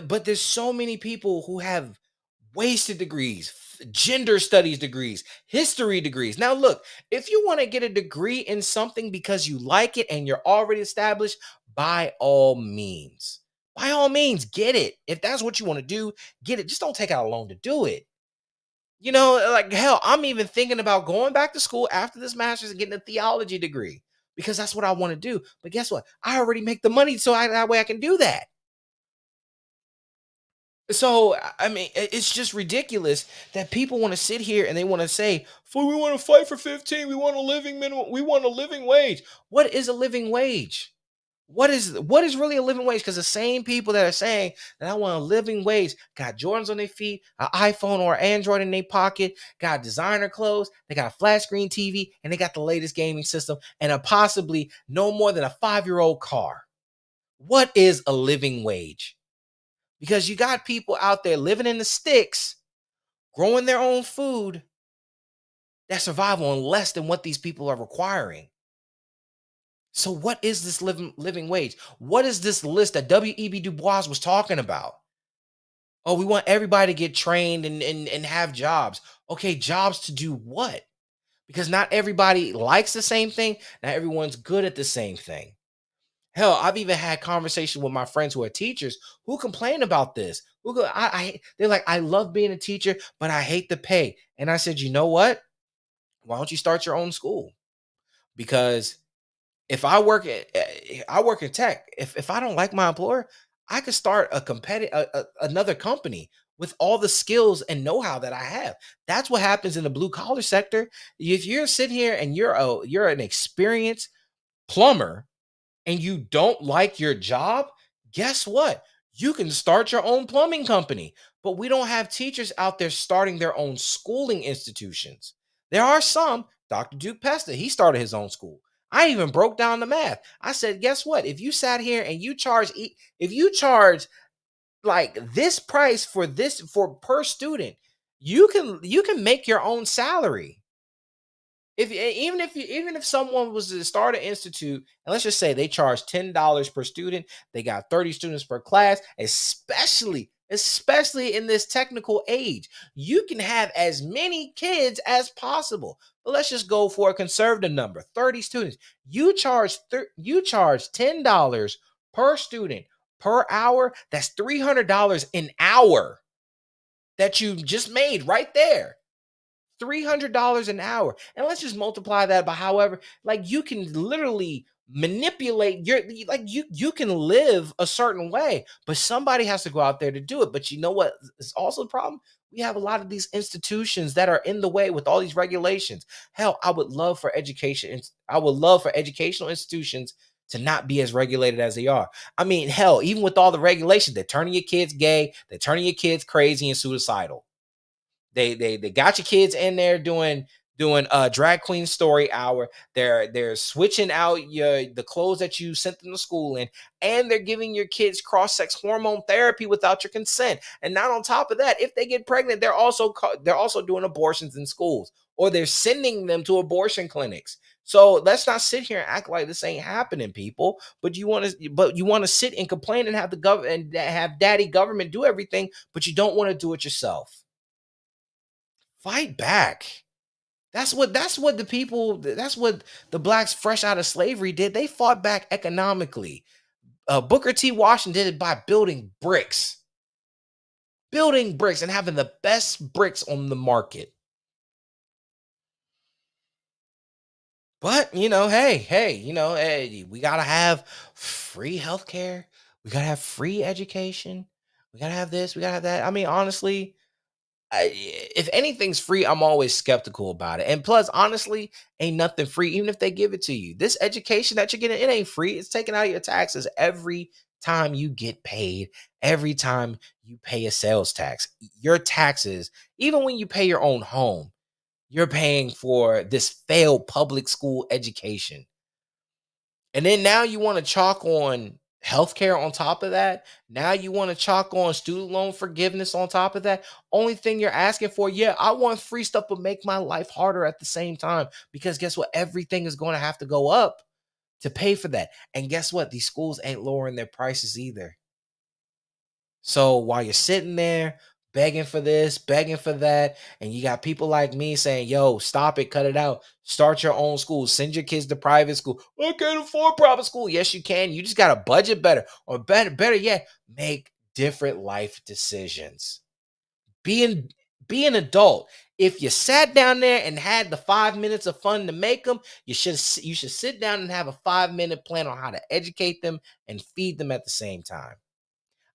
But there's so many people who have wasted degrees, gender studies degrees, history degrees. Now, look, if you want to get a degree in something because you like it and you're already established, by all means, get it. If that's what you want to do, get it. Just don't take out a loan to do it. You know, like hell, I'm even thinking about going back to school after this master's and getting a theology degree because that's what I want to do. But guess what? I already make the money, so that way I can do that. So, I mean, it's just ridiculous that people want to sit here and they want to say, we want to fight for 15. We want a living minimum. We want a living wage. What is a living wage? What is really a living wage? Because the same people that are saying that I want a living wage got Jordans on their feet, an iPhone or Android in their pocket, got designer clothes, they got a flat screen TV, and they got the latest gaming system, and a possibly no more than a 5-year-old car. What is a living wage? Because you got people out there living in the sticks, growing their own food that survive on less than what these people are requiring. So what is this living wage? What is this list that W.E.B. Du Bois was talking about? Oh, we want everybody to get trained and have jobs. Okay, jobs to do what? Because not everybody likes the same thing. Not everyone's good at the same thing. Hell, I've even had conversations with my friends who are teachers who complain about this. They're like, I love being a teacher, but I hate the pay. And I said, you know what? Why don't you start your own school? Because if I work in tech. If I don't like my employer, I could start a another company with all the skills and know-how that I have. That's what happens in the blue collar sector. If you're sitting here and you're an experienced plumber and you don't like your job, guess what? You can start your own plumbing company. But we don't have teachers out there starting their own schooling institutions. There are some. Dr. Duke Pesta, he started his own school. I even broke down the math. I said, guess what? If you sat here and if you charge like this price for per student, you can make your own salary. Even if someone was to start an institute, and let's just say they charge $10 per student, they got 30 students per class, especially in this technical age, you can have as many kids as possible. But let's just go for a conservative number, 30 students. You charge $10 per student per hour. That's $300 an hour that you just made right there. $300 an hour. And let's just multiply that by however, like you can literally manipulate you can live a certain way, but somebody has to go out there to do it. But you know what is also the problem? We have a lot of these institutions that are in the way with all these regulations. Hell, I would love for educational institutions to not be as regulated as they are. I mean, hell, even with all the regulations, they're turning your kids gay, they're turning your kids crazy and suicidal. They got your kids in there doing drag queen story hour. They're switching out the clothes that you sent them to school in, and they're giving your kids cross-sex hormone therapy without your consent. And not on top of that, if they get pregnant, they're also doing abortions in schools, or they're sending them to abortion clinics. So let's not sit here and act like this ain't happening, people. But you want to sit and complain and have the government and have daddy government do everything, but you don't want to do it yourself. Fight back. That's what the blacks fresh out of slavery did. They fought back economically. Booker T. Washington did it by building bricks and having the best bricks on the market. But hey, we gotta have free healthcare. We gotta have free education. We gotta have this. We gotta have that. I mean, honestly, if anything's free, I'm always skeptical about it. And plus, honestly, ain't nothing free, even if they give it to you. This education that you're getting, it ain't free. It's taken out of your taxes every time you get paid, every time you pay a sales tax. Your taxes, even when you pay your own home, you're paying for this failed public school education. And then now you want to chalk on healthcare on top of that. Now you want to chalk on student loan forgiveness on top of that. Only thing you're asking for, yeah, I want free stuff, but make my life harder at the same time. Because guess what? Everything is going to have to go up to pay for that. And guess what? These schools ain't lowering their prices either. So while you're sitting there begging for this, begging for that, and you got people like me saying, yo, stop it, cut it out, start your own school, send your kids to private school. I can't afford private school. Yes, you can. You just got to budget better, or better yet, make different life decisions. Be an adult. If you sat down there and had the 5 minutes of fun to make them, you should sit down and have a 5-minute plan on how to educate them and feed them at the same time.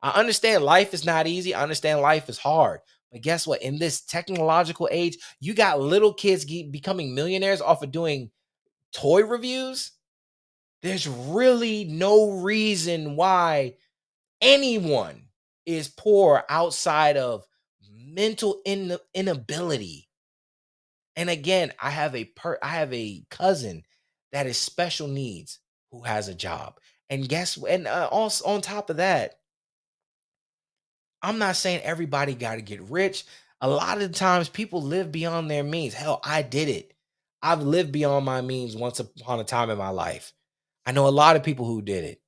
I understand life is not easy. I understand life is hard. But guess what? In this technological age, you got little kids becoming millionaires off of doing toy reviews. There's really no reason why anyone is poor outside of mental inability. And again, I have a cousin that is special needs who has a job. And also on top of that, I'm not saying everybody got to get rich. A lot of the times people live beyond their means. Hell, I did it. I've lived beyond my means once upon a time in my life. I know a lot of people who did it.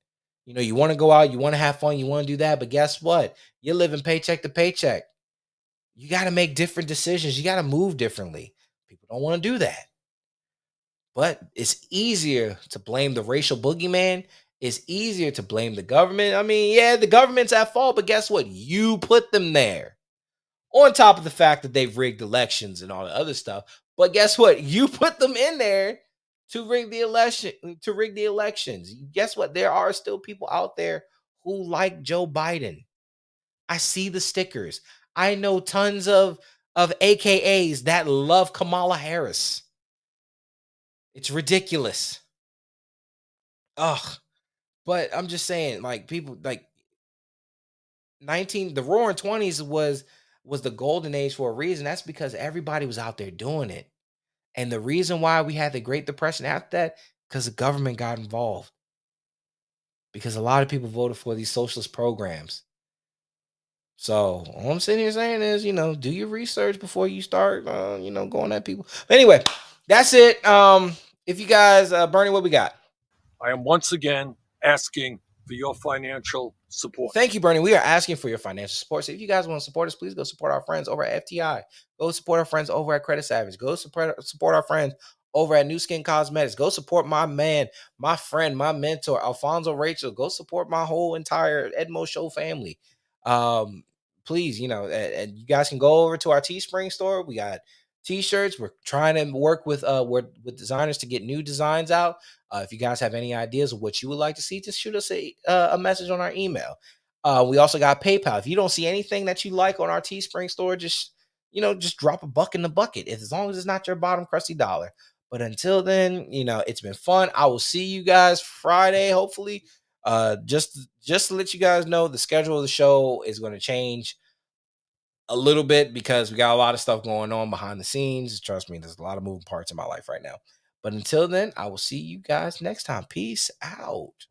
You know, you want to go out, you want to have fun, you want to do that, but guess what? You're living paycheck to paycheck. You got to make different decisions. You got to move differently. People don't want to do that. But it's easier to blame the racial boogeyman. It's easier to blame the government. I mean, yeah, the government's at fault, but guess what? You put them there. On top of the fact that they've rigged elections and all the other stuff. But guess what? You put them in there to rig the elections. Guess what? There are still people out there who like Joe Biden. I see the stickers. I know tons of AKAs that love Kamala Harris. It's ridiculous. Ugh. But I'm just saying, like, people like the roaring 20s was the golden age for a reason. That's because everybody was out there doing it. And the reason why we had the Great Depression after that, because the government got involved. Because a lot of people voted for these socialist programs. So all I'm sitting here saying is, do your research before you start, going at people. But anyway, that's it. If you guys, Bernie, what we got? I am once again asking for your financial support. Thank you, Bernie. We are asking for your financial support. So if you guys want to support us, please go support our friends over at FTI. Go support our friends over at Credit Savage. Go support our friends over at New Skin Cosmetics. Go support my man, my friend, my mentor, Alfonso Rachel. Go support my whole entire Edmo Show family. Please, and you guys can go over to our Teespring store. We got t-shirts. We're trying to work with designers to get new designs out. If you guys have any ideas of what you would like to see, just shoot us a message on our email. We also got PayPal. If you don't see anything that you like on our Teespring store, just drop a buck in the bucket, as long as it's not your bottom crusty dollar. But until then, it's been fun. I will see you guys Friday, hopefully. Just to let you guys know, the schedule of the show is going to change a little bit because we got a lot of stuff going on behind the scenes. Trust me, there's a lot of moving parts in my life right now. But until then, I will see you guys next time. Peace out.